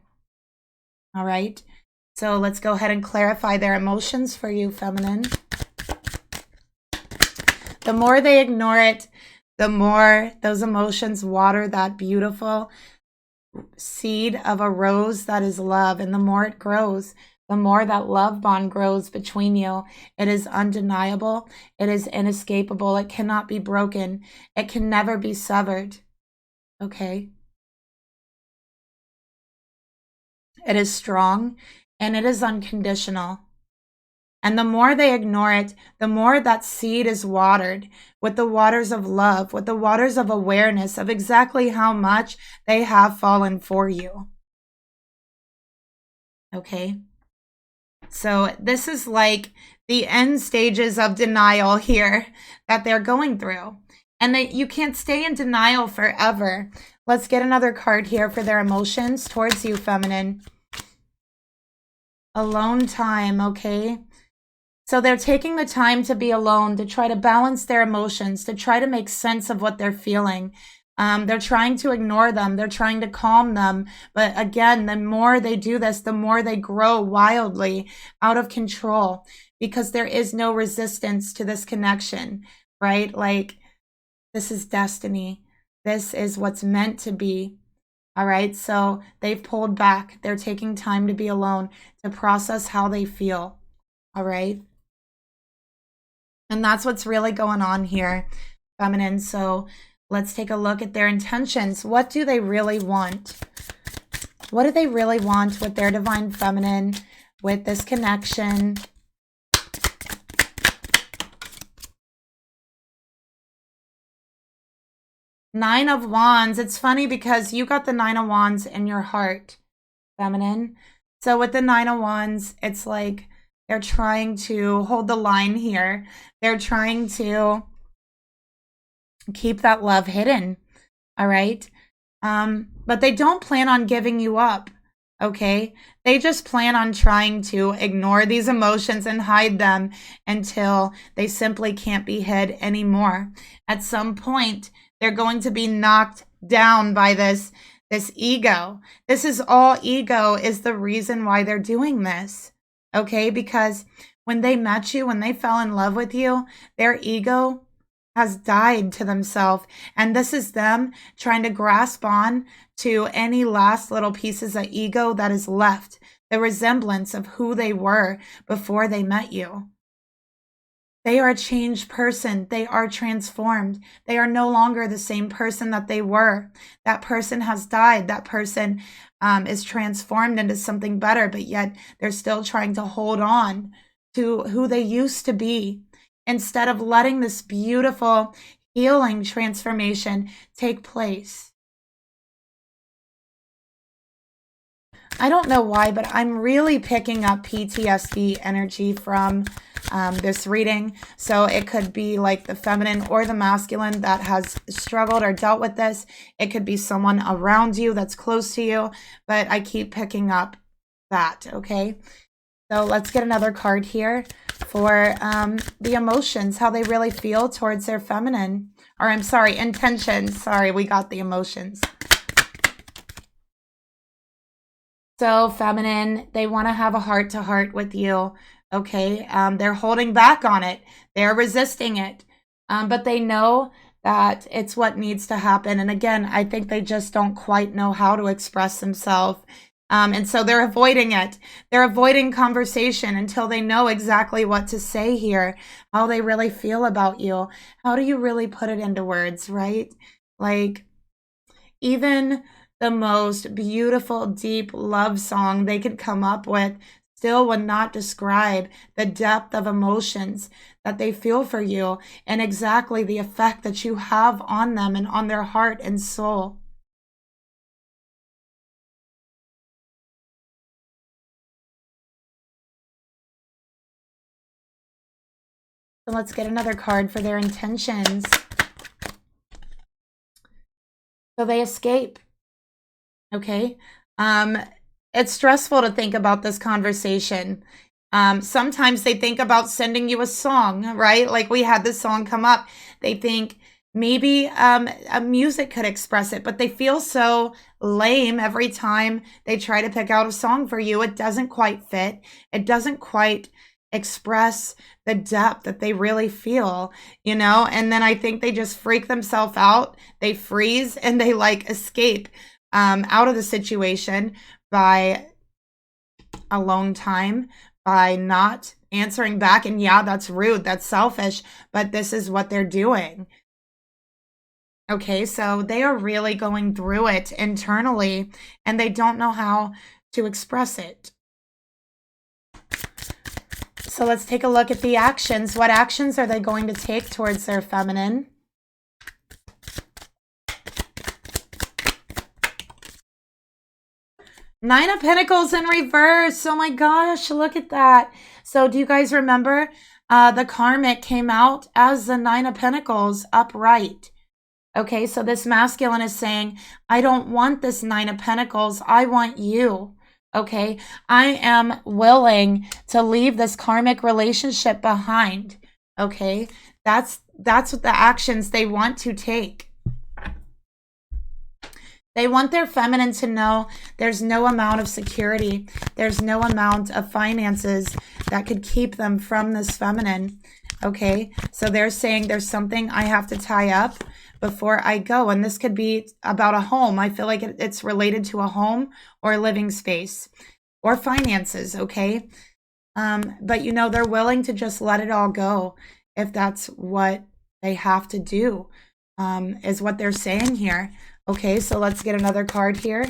all right? So let's go ahead and clarify their emotions for you, feminine. The more they ignore it, the more those emotions water that beautiful seed of a rose that is love. And the more it grows, the more that love bond grows between you. It is undeniable. It is inescapable. It cannot be broken. It can never be severed. Okay? It is strong and it is unconditional. And the more they ignore it, the more that seed is watered with the waters of love, with the waters of awareness of exactly how much they have fallen for you. Okay? So this is like the end stages of denial here that they're going through. And that you can't stay in denial forever. Let's get another card here for their emotions towards you, feminine. Alone time, okay? So they're taking the time to be alone, to try to balance their emotions, to try to make sense of what they're feeling. They're trying to ignore them. They're trying to calm them. But again, the more they do this, the more they grow wildly out of control, because there is no resistance to this connection, right? Like, this is destiny. This is what's meant to be. All right, so they've pulled back. They're taking time to be alone, to process how they feel. All right. And that's what's really going on here, feminine. So let's take a look at their intentions. What do they really want? What do they really want with their divine feminine, with this connection? Nine of Wands. It's funny because you got the Nine of Wands in your heart, feminine. So with the Nine of Wands, it's like they're trying to hold the line here. They're trying to keep that love hidden. All right. But they don't plan on giving you up. Okay. They just plan on trying to ignore these emotions and hide them until they simply can't be hid anymore. At some point, they're going to be knocked down by this ego. This is all ego is the reason why they're doing this. Okay? Because when they met you, when they fell in love with you, their ego has died to themselves. And this is them trying to grasp on to any last little pieces of ego that is left. The resemblance of who they were before they met you. They are a changed person. They are transformed. They are no longer the same person that they were. That person has died. That person is transformed into something better, but yet they're still trying to hold on to who they used to be instead of letting this beautiful healing transformation take place. I don't know why, but I'm really picking up PTSD energy from this reading. So it could be like the feminine or the masculine that has struggled or dealt with this. It could be someone around you that's close to you, but I keep picking up that, okay? So let's get another card here for the emotions, how they really feel towards their feminine. Or I'm sorry, intentions. Sorry, we got the emotions. So feminine, they want to have a heart-to-heart with you, okay? They're holding back on it. They're resisting it. But they know that it's what needs to happen. And again, I think they just don't quite know how to express themselves. And so they're avoiding it. They're avoiding conversation until they know exactly what to say here, how they really feel about you. How do you really put it into words, right? Like, even the most beautiful, deep love song they could come up with still would not describe the depth of emotions that they feel for you and exactly the effect that you have on them and on their heart and soul. So let's get another card for their intentions. So they escape. Okay. It's stressful to think about this conversation. Sometimes they think about sending you a song, right? Like we had this song come up. They think maybe a music could express it, but they feel so lame every time they try to pick out a song for you. It doesn't quite fit. It doesn't quite express the depth that they really feel, you know? And then I think they just freak themselves out. They freeze and they like escape out of the situation by alone time, by not answering back. And yeah, that's rude, that's selfish, but this is what they're doing. Okay, so they are really going through it internally and they don't know how to express it. So let's take a look at the actions. What actions are they going to take towards their feminine? Nine of Pentacles in reverse. Oh my gosh, look at that. So do you guys remember the Karmic came out as the Nine of Pentacles upright? Okay, so this masculine is saying, I don't want this Nine of Pentacles. I want you. Okay, I am willing to leave this karmic relationship behind. Okay, that's what the actions they want to take. They want their feminine to know there's no amount of security. There's no amount of finances that could keep them from this feminine. Okay, so they're saying there's something I have to tie up before I go. And this could be about a home. I feel like it's related to a home or a living space or finances, okay? But you know, they're willing to just let it all go if that's what they have to do, is what they're saying here. Okay, so let's get another card here.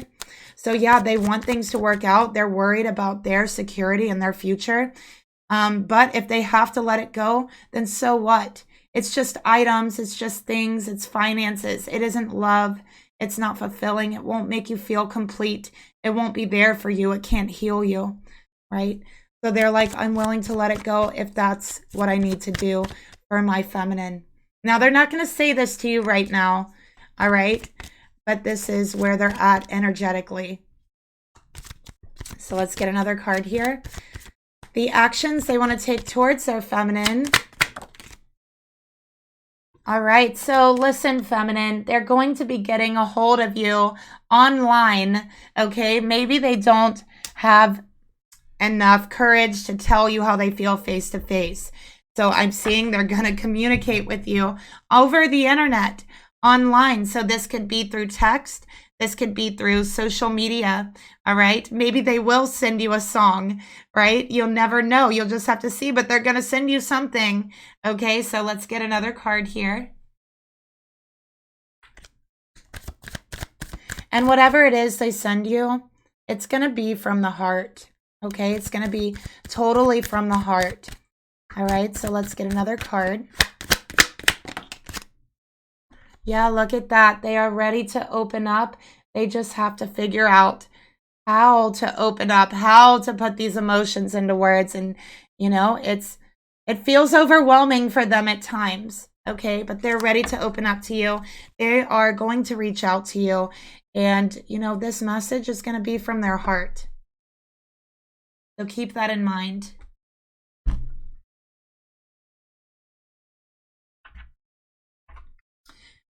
So yeah, they want things to work out. They're worried about their security and their future. But if they have to let it go, then so what? It's just items, it's just things, it's finances. It isn't love. It's not fulfilling. It won't make you feel complete. It won't be there for you. It can't heal you, right? So they're like, I'm willing to let it go if that's what I need to do for my feminine. Now, they're not going to say this to you right now, all right? But this is where they're at energetically. So let's get another card here. The actions they want to take towards their feminine. All right, so listen, feminine, they're going to be getting a hold of you online, okay? Maybe they don't have enough courage to tell you how they feel face to face. So I'm seeing they're going to communicate with you over the internet, online. So this could be through text. This could be through social media, all right? Maybe they will send you a song, right? You'll never know. You'll just have to see, but they're going to send you something, okay? So let's get another card here. And whatever it is they send you, it's going to be from the heart, okay? It's going to be totally from the heart, all right? So let's get another card. Yeah, look at that. They are ready to open up. They just have to figure out how to open up, how to put these emotions into words. And, you know, it feels overwhelming for them at times, okay? But they're ready to open up to you. They are going to reach out to you. And, you know, this message is going to be from their heart. So keep that in mind.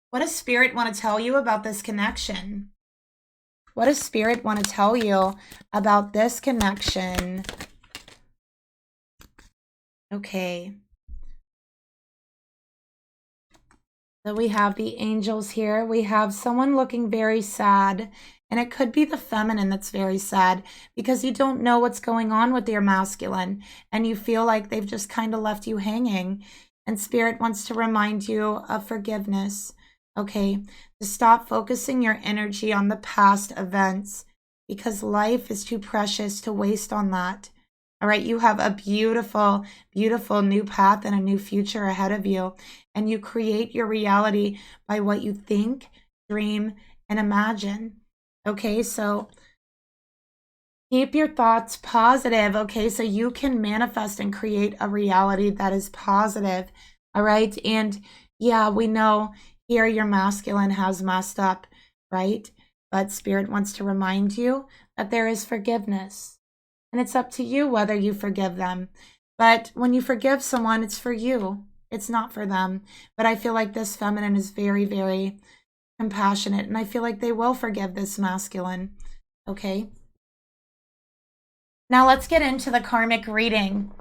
What does Spirit want to tell you about this connection? What does Spirit want to tell you about this connection? Okay. So we have the angels here. We have someone looking very sad. And it could be the feminine that's very sad because you don't know what's going on with your masculine. And you feel like they've just kind of left you hanging. And Spirit wants to remind you of forgiveness. Okay, to stop focusing your energy on the past events because life is too precious to waste on that. All right, you have a beautiful, beautiful new path and a new future ahead of you. And you create your reality by what you think, dream, and imagine. Okay, so keep your thoughts positive. Okay, so you can manifest and create a reality that is positive. All right, and yeah, we know here your masculine has messed up, right? But Spirit wants to remind you that there is forgiveness. And it's up to you whether you forgive them. But when you forgive someone, it's for you. It's not for them. But I feel like this feminine is very, very compassionate. And I feel like they will forgive this masculine. Okay? Now let's get into the karmic reading.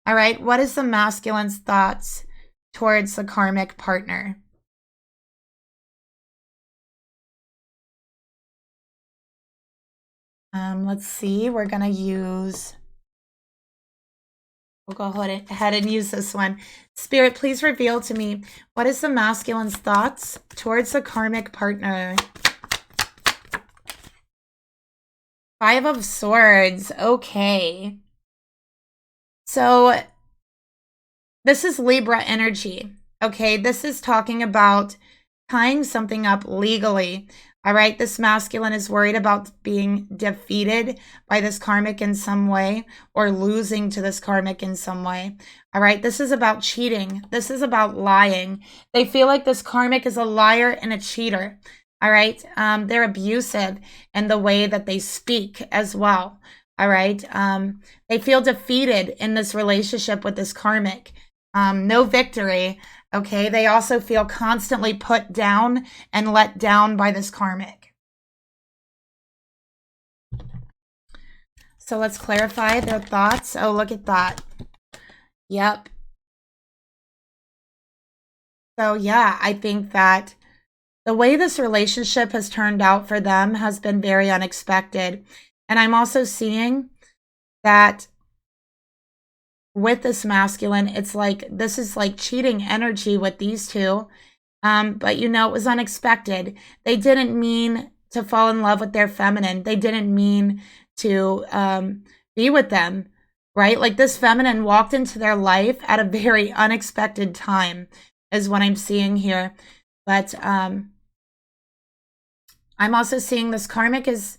All right? What is the masculine's thoughts towards the karmic partner? Let's see, we're going to use, we'll go ahead and use this one. Spirit, please reveal to me, what is the masculine's thoughts towards the karmic partner? 5 of Swords, okay. So this is Libra energy, okay? This is talking about tying something up legally. All right, this masculine is worried about being defeated by this karmic in some way or losing to this karmic in some way. All right, this is about cheating. This is about lying. They feel like this karmic is a liar and a cheater. All right, they're abusive in the way that they speak as well. All right, they feel defeated in this relationship with this karmic. No victory. Okay, they also feel constantly put down and let down by this karmic. So let's clarify their thoughts. Oh, look at that. Yep. So yeah, I think that The way this relationship has turned out for them has been very unexpected. And I'm also seeing that with this masculine, it's like this is like cheating energy with these two. But you know, it was unexpected. They didn't mean to fall in love with their feminine. They didn't mean to be with them, right? Like this feminine walked into their life at a very unexpected time is what I'm seeing here. But I'm also seeing this karmic is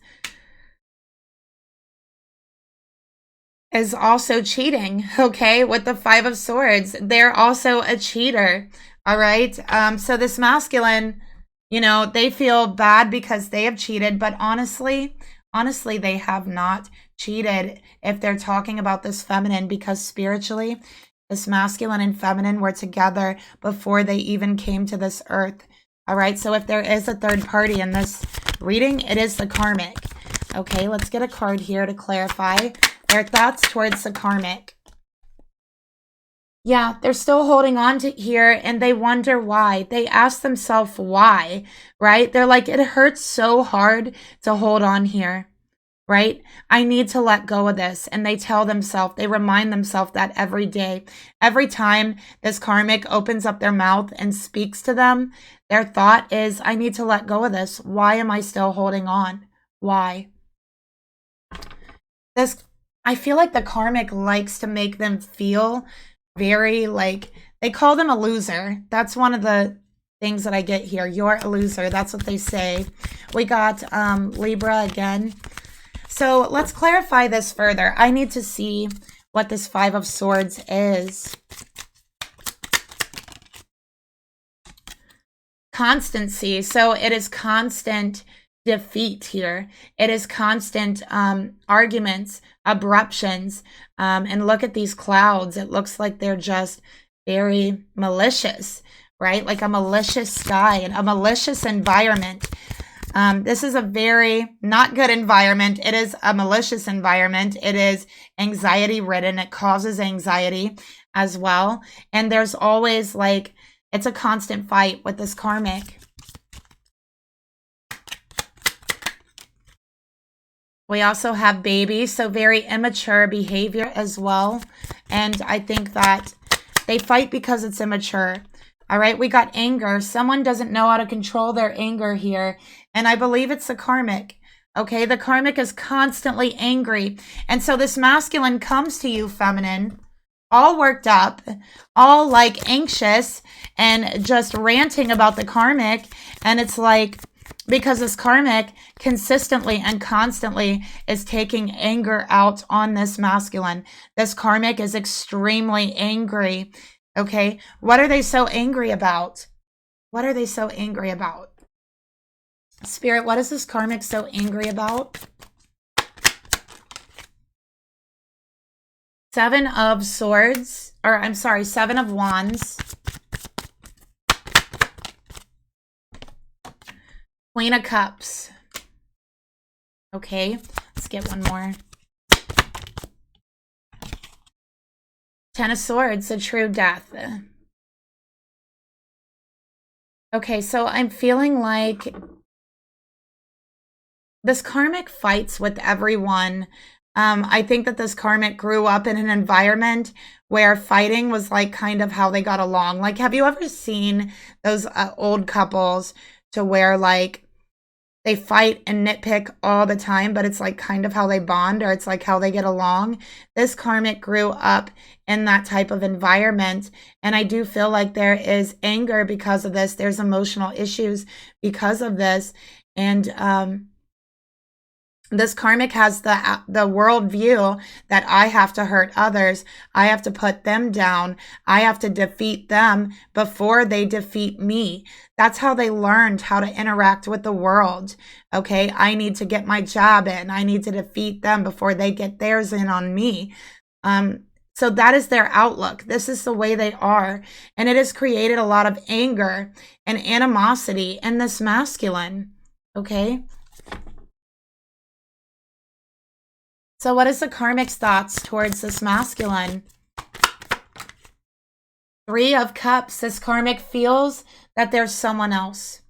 also cheating, okay, with the Five of Swords. They're also a cheater, all right? So this masculine, you know, they feel bad because they have cheated, but honestly, they have not cheated if they're talking about this feminine, because spiritually, this masculine and feminine were together before they even came to this earth, all right? So if there is a third party in this reading, it is the karmic. Okay, let's get a card here to clarify their thoughts towards the karmic. Yeah, they're still holding on to here and they wonder why. They ask themselves why, right? They're like, it hurts so hard to hold on here, right? I need to let go of this. And they tell themselves, they remind themselves that every day. Every time this karmic opens up their mouth and speaks to them, their thought is, I need to let go of this. Why am I still holding on? Why? I feel like the karmic likes to make them feel very like, they call them a loser. That's one of the things that I get here. You're a loser. That's what they say. We got Libra again. So let's clarify this further. I need to see what this Five of Swords is. Constancy. So it is constant defeat here. It is constant arguments, abruptions, and look at these clouds. It looks like they're just very malicious, right? Like a malicious sky and a malicious environment. This is a very not good environment. It is a malicious environment. It is anxiety ridden. It causes anxiety as well. And there's always like, it's a constant fight with this karmic. We also have baby, so very immature behavior as well. And I think that they fight because it's immature. All right, we got anger. Someone doesn't know how to control their anger here. And I believe it's the karmic. Okay, the karmic is constantly angry. And so this masculine comes to you, feminine, all worked up, all like anxious and just ranting about the karmic. And it's like, because this karmic consistently and constantly is taking anger out on this masculine. This karmic is extremely angry. Okay, what are they so angry about? What are they so angry about? Spirit, what is this karmic so angry about? Seven of Swords, or I'm sorry, Seven of Wands. Queen of Cups. Okay, let's get one more. Ten of Swords, a true death. Okay, so I'm feeling like this karmic fights with everyone. I think that this karmic grew up in an environment where fighting was like kind of how they got along. Like, have you ever seen those old couples to where like they fight and nitpick all the time, but it's like kind of how they bond, or it's like how they get along? This karmic grew up in that type of environment. And I do feel like there is anger because of this. There's emotional issues because of this. And this karmic has the world view that I have to hurt others. I have to put them down. I have to defeat them before they defeat me. That's how they learned how to interact with the world. Okay, I need to get my job in. I need to defeat them before they get theirs in on me. So that is their outlook. This is the way they are. And it has created a lot of anger and animosity in this masculine. Okay. So what is the karmic's thoughts towards this masculine? Three of Cups. This karmic feels that there's someone else.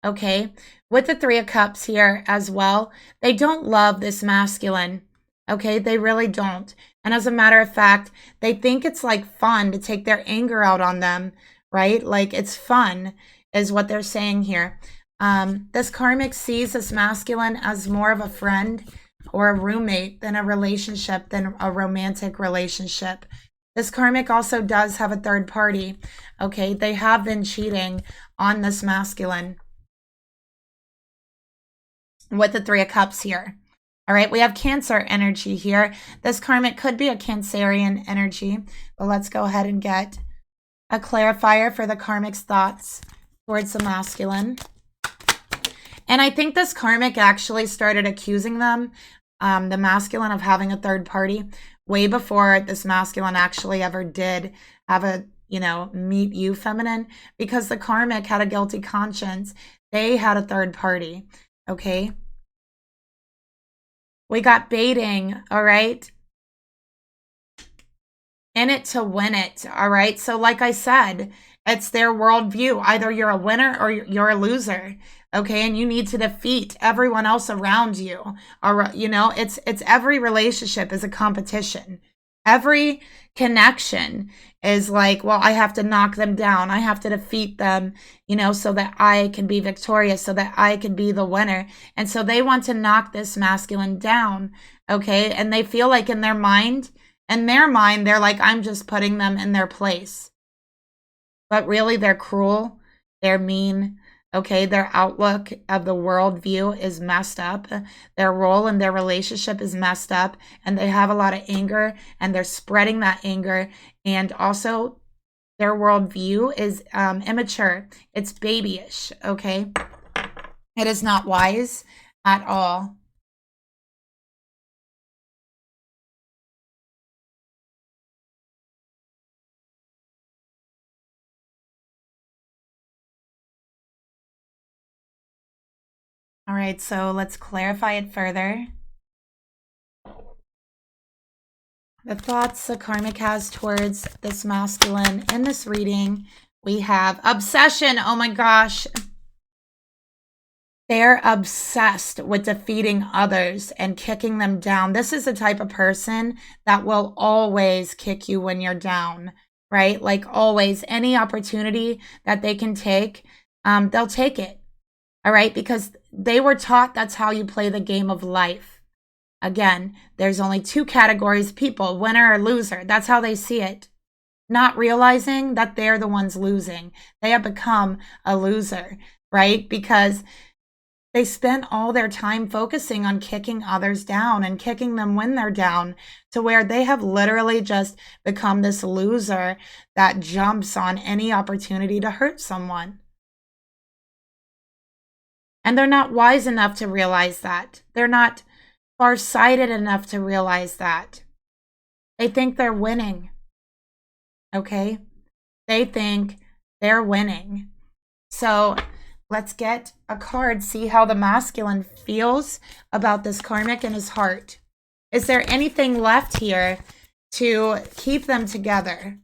Okay, with the Three of Cups here as well, they don't love this masculine. Okay, they really don't. And as a matter of fact, they think it's like fun to take their anger out on them, right? Like it's fun is what they're saying here. This karmic sees this masculine as more of a friend or a roommate than a relationship, than a romantic relationship. This karmic also does have a third party. Okay, they have been cheating on this masculine with the Three of Cups here. All right, we have Cancer energy here. This karmic could be a Cancerian energy, but let's go ahead and get a clarifier for the karmic's thoughts towards the masculine. And I think this karmic actually started accusing them, the masculine, of having a third party way before this masculine actually ever did have a, meet you feminine, because the karmic had a guilty conscience. They had a third party, okay? We got baiting, all right? In it to win it, all right? So like I said, it's their worldview. Either you're a winner or you're a loser, okay? And you need to defeat everyone else around you. Or, it's every relationship is a competition. Every connection is like, well, I have to knock them down. I have to defeat them, so that I can be victorious, so that I can be the winner. And so they want to knock this masculine down, okay? And they feel like in their mind, they're like, I'm just putting them in their place. But really, they're cruel. They're mean. Okay, their outlook of the world view is messed up. Their role in their relationship is messed up. And they have a lot of anger. And they're spreading that anger. And also, their world view is immature. It's babyish. Okay? It is not wise at all. All right, so let's clarify it further. The thoughts the karmic has towards this masculine in this reading, we have obsession. Oh my gosh. They're obsessed with defeating others and kicking them down. This is the type of person that will always kick you when you're down, right? Like always, any opportunity that they can take, they'll take it. All right, because they were taught that's how you play the game of life. Again, there's only two categories of people, winner or loser. That's how they see it. Not realizing that they're the ones losing. They have become a loser, right? Because they spend all their time focusing on kicking others down and kicking them when they're down, to where they have literally just become this loser that jumps on any opportunity to hurt someone. And they're not wise enough to realize that. They're not far-sighted enough to realize that. They think they're winning. Okay? They think they're winning. So let's get a card, see how the masculine feels about this karmic in his heart. Is there anything left here to keep them together?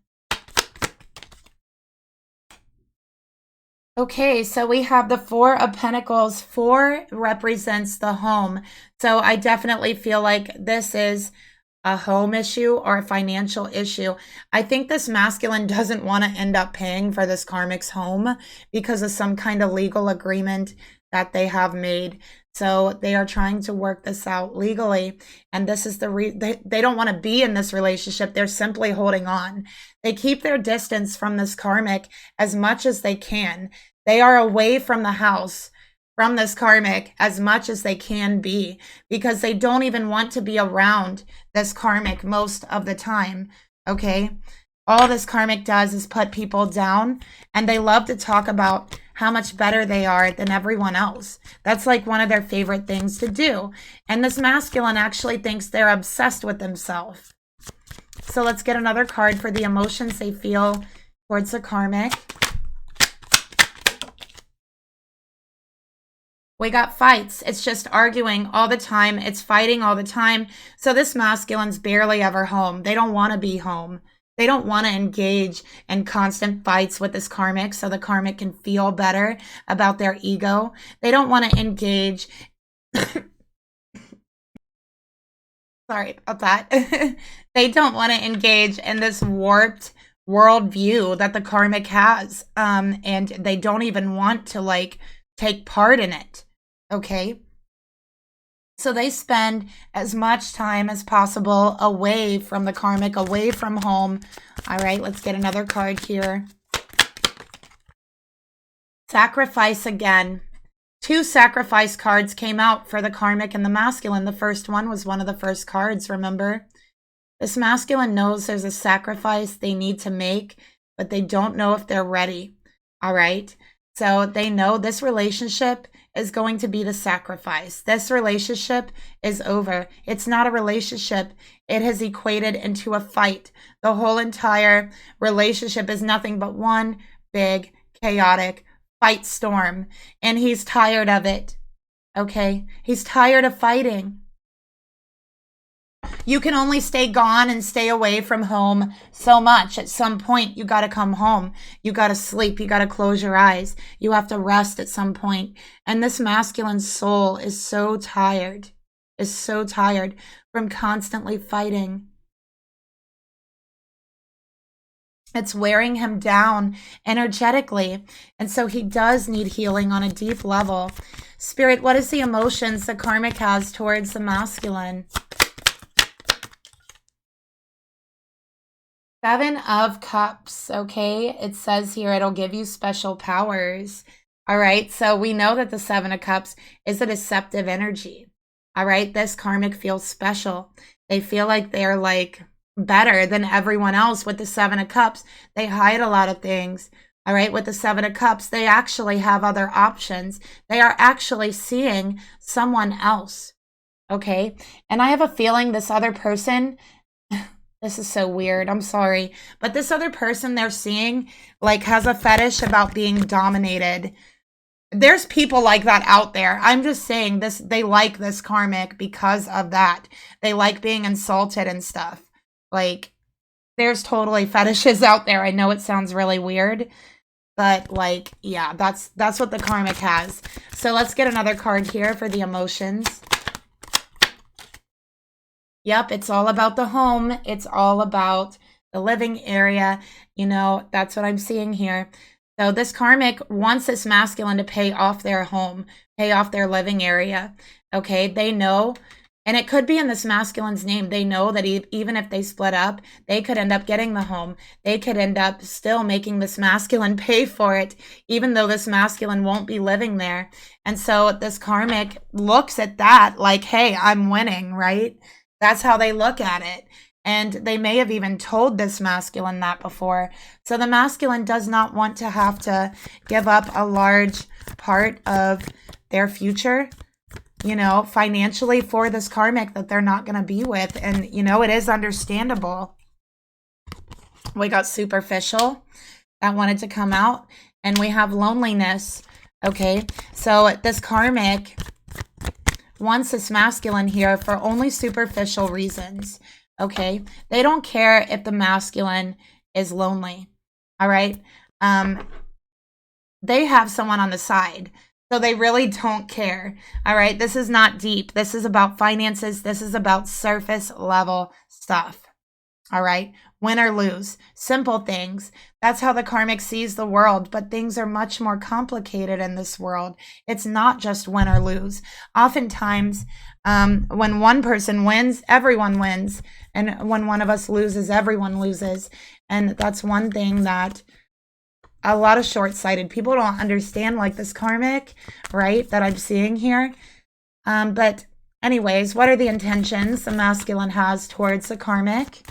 Okay, so we have the Four of Pentacles. 4 represents the home. So I definitely feel like this is a home issue or a financial issue. I think this masculine doesn't want to end up paying for this karmic's home because of some kind of legal agreement that they have made. So they are trying to work this out legally. And this is they don't want to be in this relationship. They're simply holding on. They keep their distance from this karmic as much as they can. They are away from the house, from this karmic, as much as they can be, because they don't even want to be around this karmic most of the time, okay? All this karmic does is put people down, and they love to talk about how much better they are than everyone else. That's like one of their favorite things to do. And this masculine actually thinks they're obsessed with themselves. So let's get another card for the emotions they feel towards the karmic. We got fights. It's just arguing all the time. It's fighting all the time. So this masculine's barely ever home. They don't want to be home. They don't want to engage in constant fights with this karmic so the karmic can feel better about their ego. They don't want to engage. Sorry about that. They don't want to engage in this warped worldview that the karmic has. And they don't even want to like take part in it. Okay. So they spend as much time as possible away from the karmic, away from home. All right, let's get another card here. Sacrifice again. 2 sacrifice cards came out for the karmic and the masculine. The first one was one of the first cards, remember? This masculine knows there's a sacrifice they need to make, but they don't know if they're ready. All right? So they know this relationship is going to be the sacrifice. This relationship is over. It's not a relationship. It has equated into a fight. The whole entire relationship is nothing but one big chaotic fight storm. And he's tired of it. Okay? He's tired of fighting. You can only stay gone and stay away from home so much. At some point, you got to come home. You got to sleep. You got to close your eyes. You have to rest at some point. And this masculine soul is so tired from constantly fighting. It's wearing him down energetically. And so he does need healing on a deep level. Spirit, what is the emotions the karmic has towards the masculine? 7 of Cups, okay? It says here it'll give you special powers. All right, so we know that the 7 of Cups is a deceptive energy. All right, this karmic feels special. They feel like they're like better than everyone else with the 7 of Cups. They hide a lot of things. All right, with the 7 of Cups, they actually have other options. They are actually seeing someone else, okay? And I have a feeling this other person... This is so weird. I'm sorry. But this other person they're seeing like has a fetish about being dominated. There's people like that out there. I'm just saying this. They like this karmic because of that. They like being insulted and stuff. Like there's totally fetishes out there. I know it sounds really weird, but like, yeah, that's what the karmic has. So let's get another card here for the emotions. Yep, it's all about the home. It's all about the living area. You know, that's what I'm seeing here. So this karmic wants this masculine to pay off their home, pay off their living area. Okay, they know, and it could be in this masculine's name. They know that even if they split up, they could end up getting the home. They could end up still making this masculine pay for it, even though this masculine won't be living there. And so this karmic looks at that like, hey, I'm winning, right? That's how they look at it. And they may have even told this masculine that before. So the masculine does not want to have to give up a large part of their future, you know, financially for this karmic that they're not going to be with. And, you know, it is understandable. We got superficial that wanted to come out. And we have loneliness. Okay. So this karmic wants this masculine here for only superficial reasons, okay? They don't care if the masculine is lonely, all right? They have someone on the side, so they really don't care, all right? This is not deep. This is about finances. This is about surface level stuff, all right? Win or lose, simple things. That's how the karmic sees the world, but things are much more complicated in this world. It's not just win or lose. Oftentimes, when one person wins, everyone wins. And when one of us loses, everyone loses. And that's one thing that a lot of short-sighted people don't understand, like this karmic, right, that I'm seeing here. But anyways, what are the intentions the masculine has towards the karmic?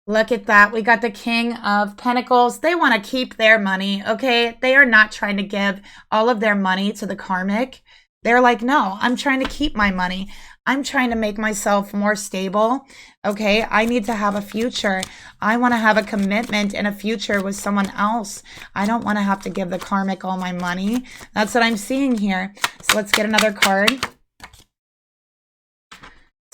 Look at that. We got the King of Pentacles. They want to keep their money, okay? They are not trying to give all of their money to the karmic. They're like, no, I'm trying to keep my money. I'm trying to make myself more stable, okay? I need to have a future. I want to have a commitment and a future with someone else. I don't want to have to give the karmic all my money. That's what I'm seeing here. So let's get another card.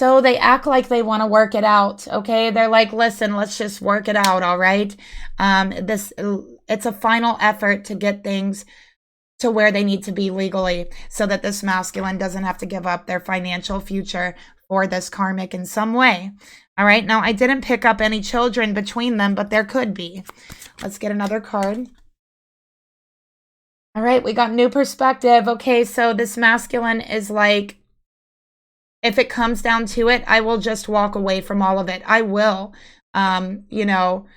So they act like they want to work it out, okay? They're like, listen, let's just work it out, all right? It's a final effort to get things to where they need to be legally so that this masculine doesn't have to give up their financial future for this karmic in some way. All right, now I didn't pick up any children between them, but there could be. Let's get another card. All right, we got new perspective. Okay, so this masculine is like, if it comes down to it, I will just walk away from all of it. I will, you know,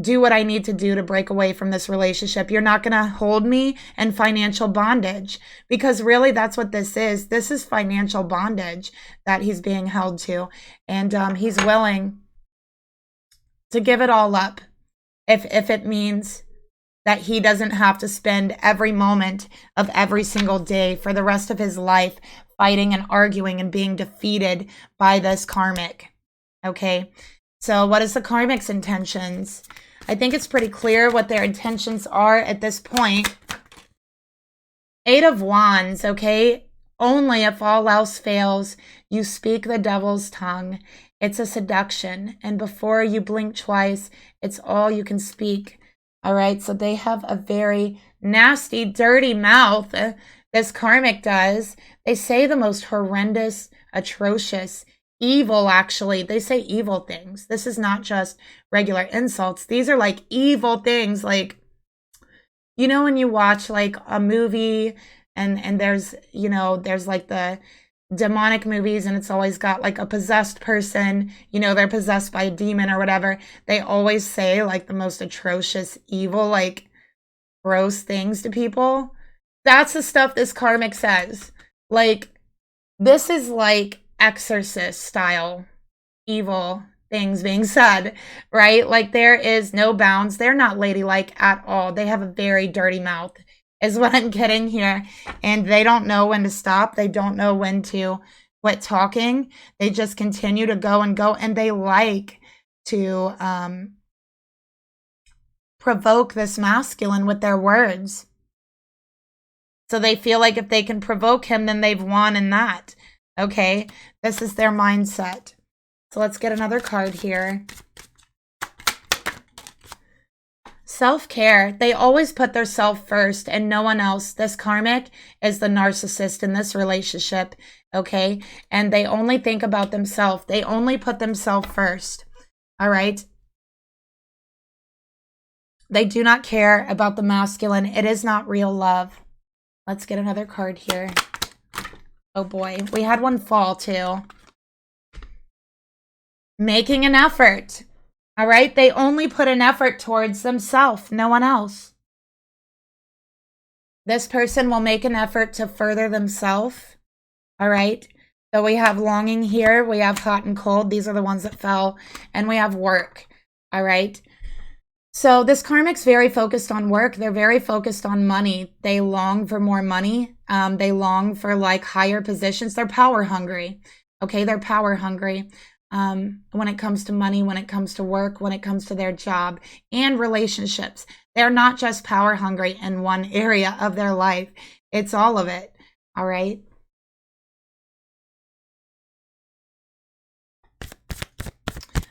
do what I need to do to break away from this relationship. You're not going to hold me in financial bondage, because really that's what this is. This is financial bondage that he's being held to. And he's willing to give it all up if it means that he doesn't have to spend every moment of every single day for the rest of his life fighting and arguing and being defeated by this karmic. Okay, so what is the karmic's intentions? I think it's pretty clear what their intentions are at this point. 8 of Wands, okay? Only if all else fails, you speak the devil's tongue. It's a seduction, and before you blink twice, it's all you can speak. All right, so they have a very nasty, dirty mouth. This karmic does. They say the most horrendous, atrocious, evil, actually. They say evil things. This is not just regular insults. These are like evil things. Like, you know, when you watch like a movie and there's, you know, there's like the demonic movies and it's always got like a possessed person, you know, they're possessed by a demon or whatever. They always say like the most atrocious, evil, like gross things to people. That's the stuff this karmic says. Like, this is like exorcist style evil things being said, right? Like, there is no bounds. They're not ladylike at all. They have a very dirty mouth is what I'm getting here. And they don't know when to stop. They don't know when to quit talking. They just continue to go and go. And they like to provoke this masculine with their words. So they feel like if they can provoke him, then they've won in that. Okay, this is their mindset. So let's get another card here. Self-care. They always put their self first and no one else. This karmic is the narcissist in this relationship, okay? And they only think about themselves. They only put themselves first, all right? They do not care about the masculine. It is not real love. Let's get another card here. Oh boy, we had one fall too. Making an effort. All right, they only put an effort towards themselves, no one else. This person will make an effort to further themselves. All right, so we have longing here. We have hot and cold. These are the ones that fell. And we have work. All right. So this karmic's very focused on work. They're very focused on money. They long for more money. They long for like higher positions. They're power hungry. Okay, they're power hungry when it comes to money, when it comes to work, when it comes to their job and relationships. They're not just power hungry in one area of their life. It's all of it. All right.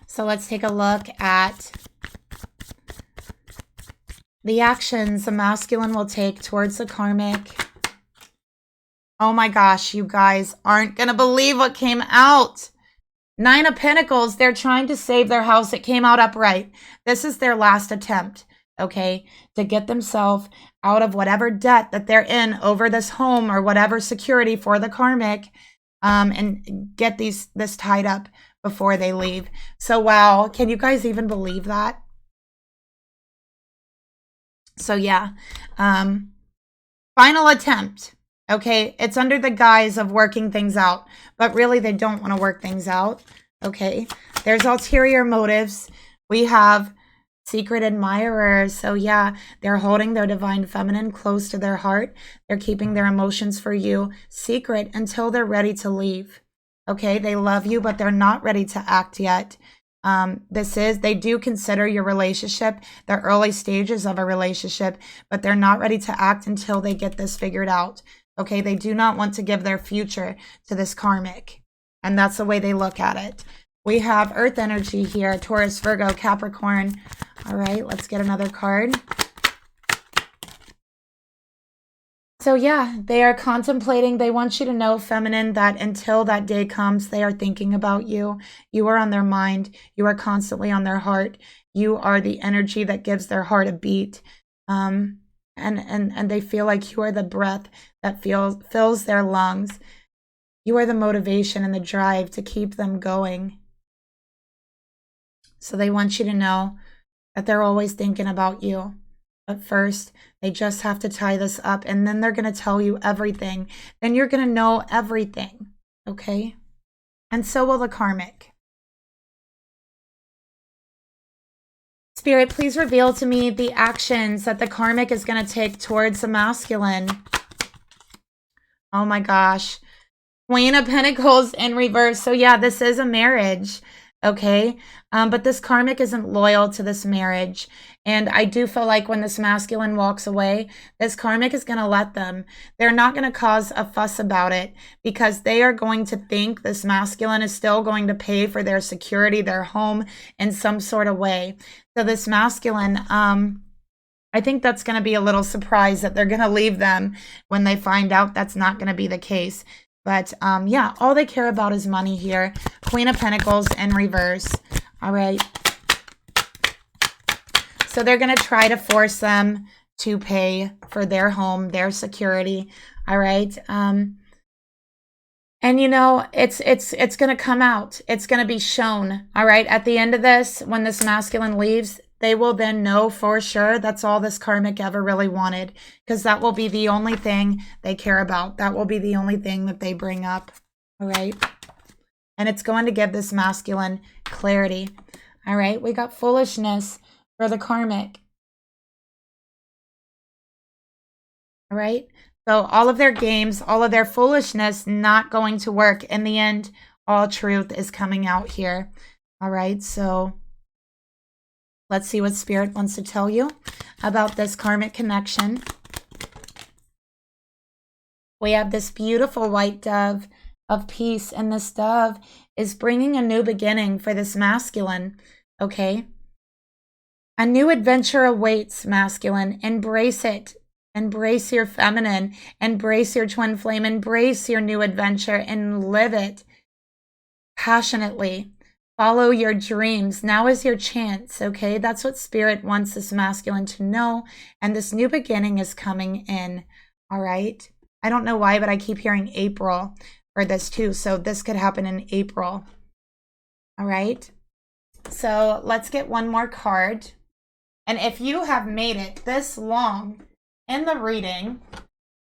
So let's take a look at the actions the masculine will take towards the karmic. Oh my gosh, you guys aren't going to believe what came out. 9 of Pentacles, they're trying to save their house. It came out upright. This is their last attempt, okay, to get themselves out of whatever debt that they're in over this home or whatever security for the karmic, and get this tied up before they leave. So, wow, can you guys even believe that? So yeah, final attempt. Okay, it's under the guise of working things out, but really they don't want to work things out. Okay, there's ulterior motives. We have secret admirers. So yeah, they're holding their divine feminine close to their heart. They're keeping their emotions for you secret until they're ready to leave. Okay, they love you, but they're not ready to act yet. They do consider your relationship the early stages of a relationship, but they're not ready to act until they get this figured out. Okay, they do not want to give their future to this karmic. And that's the way they look at it. We have Earth energy here, Taurus, Virgo, Capricorn. All right, let's get another card. So yeah, they are contemplating. They want you to know, feminine, that until that day comes, they are thinking about you. You are on their mind. You are constantly on their heart. You are the energy that gives their heart a beat. And they feel like you are the breath that fills their lungs. You are the motivation and the drive to keep them going. So they want you to know that they're always thinking about you. But first, they just have to tie this up, and then they're going to tell you everything. Then you're going to know everything, okay? And so will the karmic. Spirit, please reveal to me the actions that the karmic is going to take towards the masculine. Oh my gosh. Queen of Pentacles in reverse. So yeah, this is a marriage, okay? But this karmic isn't loyal to this marriage. And I do feel like when this masculine walks away, this karmic is going to let them. They're not going to cause a fuss about it because they are going to think this masculine is still going to pay for their security, their home in some sort of way. So this masculine, I think that's going to be a little surprise that they're going to leave them when they find out that's not going to be the case. But yeah, all they care about is money here. Queen of Pentacles in reverse. All right. So they're going to try to force them to pay for their home, their security. All right. And you know, it's going to come out. It's going to be shown. All right. At the end of this, when this masculine leaves, they will then know for sure that's all this karmic ever really wanted, because that will be the only thing they care about. That will be the only thing that they bring up. All right. And it's going to give this masculine clarity. All right. We got foolishness for the karmic. All right. So all of their games, all of their foolishness, not going to work. In the end, all truth is coming out here. All right. So let's see what Spirit wants to tell you about this karmic connection. We have this beautiful white dove of peace, and this dove is bringing a new beginning for this masculine, okay? A new adventure awaits, masculine. Embrace it. Embrace your feminine. Embrace your twin flame. Embrace your new adventure and live it passionately. Follow your dreams. Now is your chance, okay? That's what Spirit wants this masculine to know. And this new beginning is coming in, all right? I don't know why, but I keep hearing April for this too. So this could happen in April, all right? So let's get one more card. And if you have made it this long in the reading,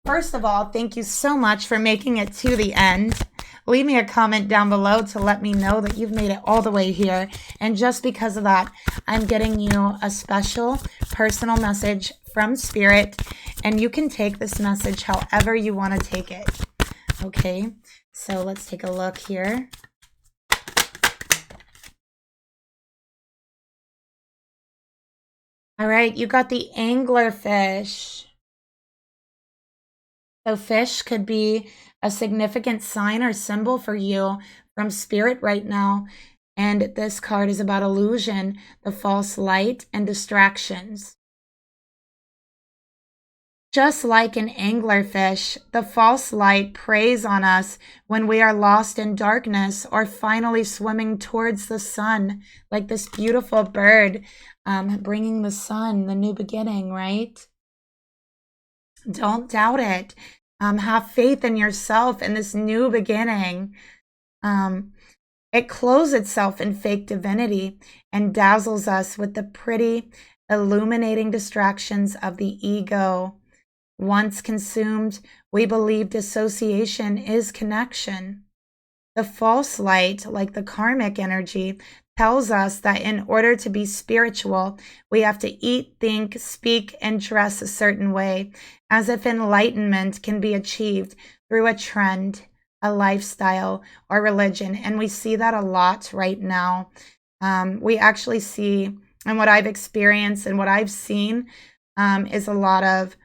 first of all, thank you so much for making it to the end. Leave me a comment down below to let me know that you've made it all the way here. And just because of that, I'm getting you a special personal message from Spirit. And you can take this message however you want to take it. Okay, so let's take a look here. All right, you got the anglerfish. So fish could be a significant sign or symbol for you from Spirit right now. And this card is about illusion, the false light, and distractions. Just like an anglerfish, the false light preys on us when we are lost in darkness or finally swimming towards the sun, like this beautiful bird bringing the sun, the new beginning, right? Don't doubt it. Have faith in yourself in this new beginning. It clothes itself in fake divinity and dazzles us with the pretty, illuminating distractions of the ego. Once consumed, we believe dissociation is connection. The false light, like the karmic energy, tells us that in order to be spiritual, we have to eat, think, speak, and dress a certain way, as if enlightenment can be achieved through a trend, a lifestyle, or religion. And we see that a lot right now. We actually see, and what I've experienced and what I've seen is a lot of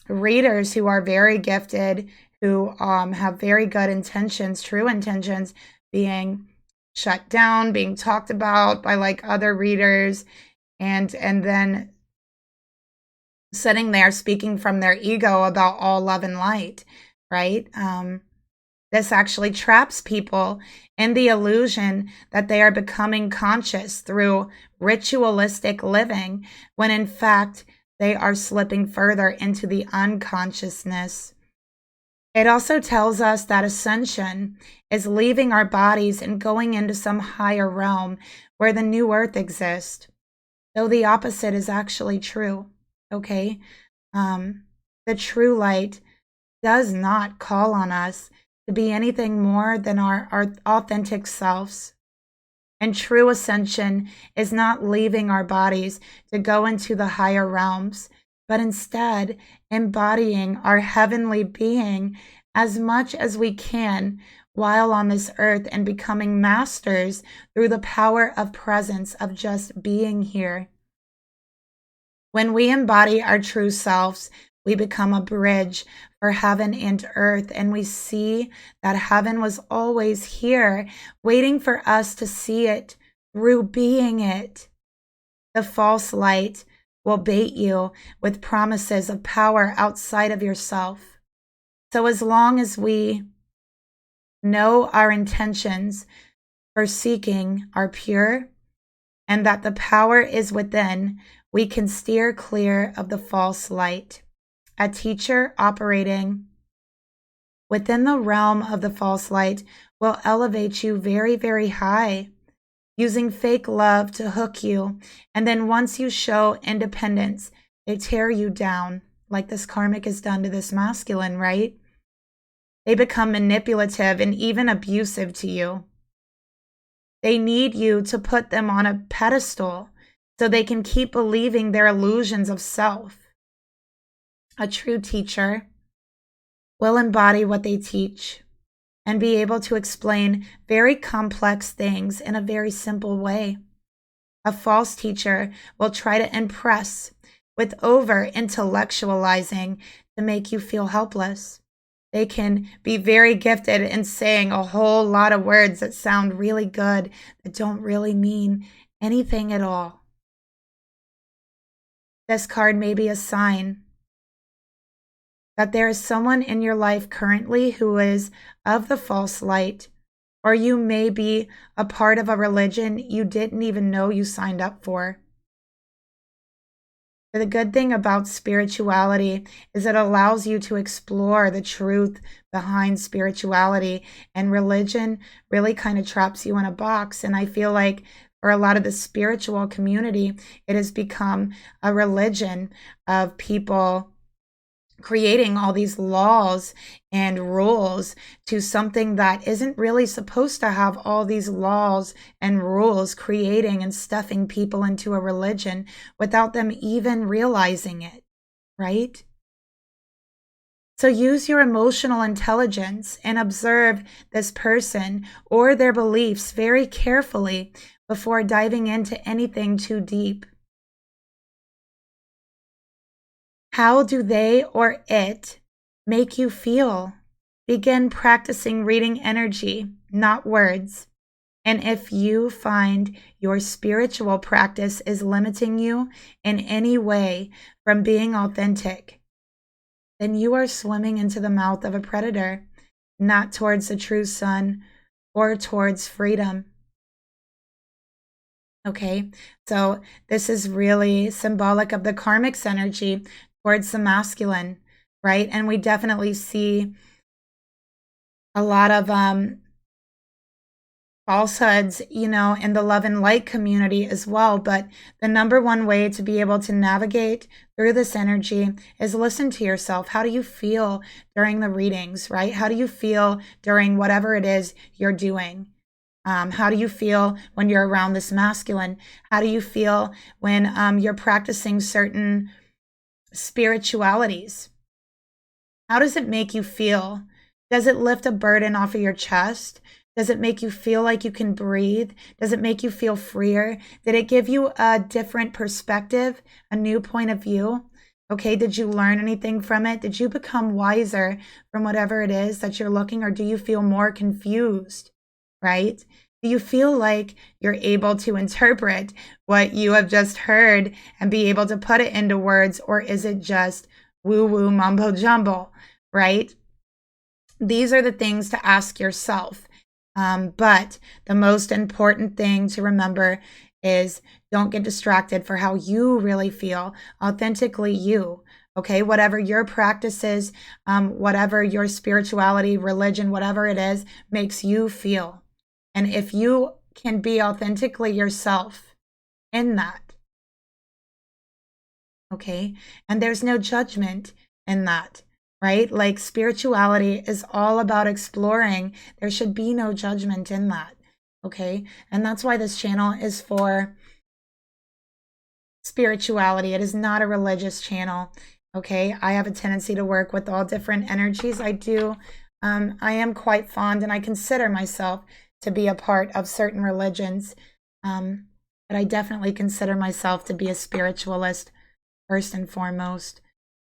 readers who are very gifted, who have very good intentions, true intentions, being shut down, being talked about by like other readers, and then sitting there speaking from their ego about all love and light, right? This actually traps people in the illusion that they are becoming conscious through ritualistic living, when in fact they are slipping further into the unconsciousness. It also tells us that ascension is leaving our bodies and going into some higher realm where the new earth exists, though the opposite is actually true, okay? The true light does not call on us to be anything more than our authentic selves. And true ascension is not leaving our bodies to go into the higher realms, but instead embodying our heavenly being as much as we can while on this earth, and becoming masters through the power of presence of just being here. When we embody our true selves, we become a bridge for heaven and earth, and we see that heaven was always here, waiting for us to see it through being it. The false light will bait you with promises of power outside of yourself. So as long as we know our intentions for seeking are pure, and that the power is within, we can steer clear of the false light. A teacher operating within the realm of the false light will elevate you very, very high, using fake love to hook you. And then once you show independence, they tear you down, like this karmic has done to this masculine, right? They become manipulative and even abusive to you. They need you to put them on a pedestal so they can keep believing their illusions of self. A true teacher will embody what they teach and be able to explain very complex things in a very simple way. A false teacher will try to impress with over-intellectualizing to make you feel helpless. They can be very gifted in saying a whole lot of words that sound really good that don't really mean anything at all. This card may be a sign that there is someone in your life currently who is of the false light, or you may be a part of a religion you didn't even know you signed up for. The good thing about spirituality is it allows you to explore the truth behind spirituality, and religion really kind of traps you in a box. And I feel like for a lot of the spiritual community, it has become a religion of people creating all these laws and rules to something that isn't really supposed to have all these laws and rules, creating and stuffing people into a religion without them even realizing it, right? So use your emotional intelligence and observe this person or their beliefs very carefully before diving into anything too deep. How do they or it make you feel? Begin practicing reading energy, not words. And if you find your spiritual practice is limiting you in any way from being authentic, then you are swimming into the mouth of a predator, not towards the true sun or towards freedom. Okay, so this is really symbolic of the karmic's energy towards the masculine, right? And we definitely see a lot of falsehoods, you know, in the love and light community as well. But the number one way to be able to navigate through this energy is listen to yourself. How do you feel during the readings, right? How do you feel during whatever it is you're doing? How do you feel when you're around this masculine? How do you feel when you're practicing certain spiritualities? How does it make you feel? Does it lift a burden off of your chest? Does it make you feel like you can breathe? Does it make you feel freer? Did it give you a different perspective, a new point of view? Okay, did you learn anything from it? Did you become wiser from whatever it is that you're looking, or do you feel more confused, right? Do you feel like you're able to interpret what you have just heard and be able to put it into words, or is it just woo-woo mumbo jumbo, right? These are the things to ask yourself. But the most important thing to remember is don't get distracted for how you really feel, authentically you. Okay, whatever your practices, whatever your spirituality, religion, whatever it is, makes you feel. And if you can be authentically yourself in that, okay, and there's no judgment in that, right? Like spirituality is all about exploring. There should be no judgment in that, okay? And that's why this channel is for spirituality. It is not a religious channel, okay? I have a tendency to work with all different energies. I do. I am quite fond, and I consider myself to be a part of certain religions, but I definitely consider myself to be a spiritualist first and foremost.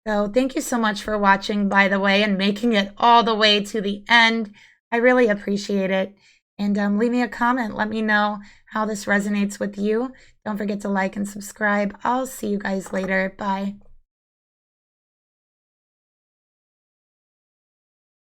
So thank you so much for watching, by the way, and making it all the way to the end. I really appreciate it. And leave me a comment. Let me know how this resonates with you. Don't forget to like and subscribe. I'll see you guys later. Bye.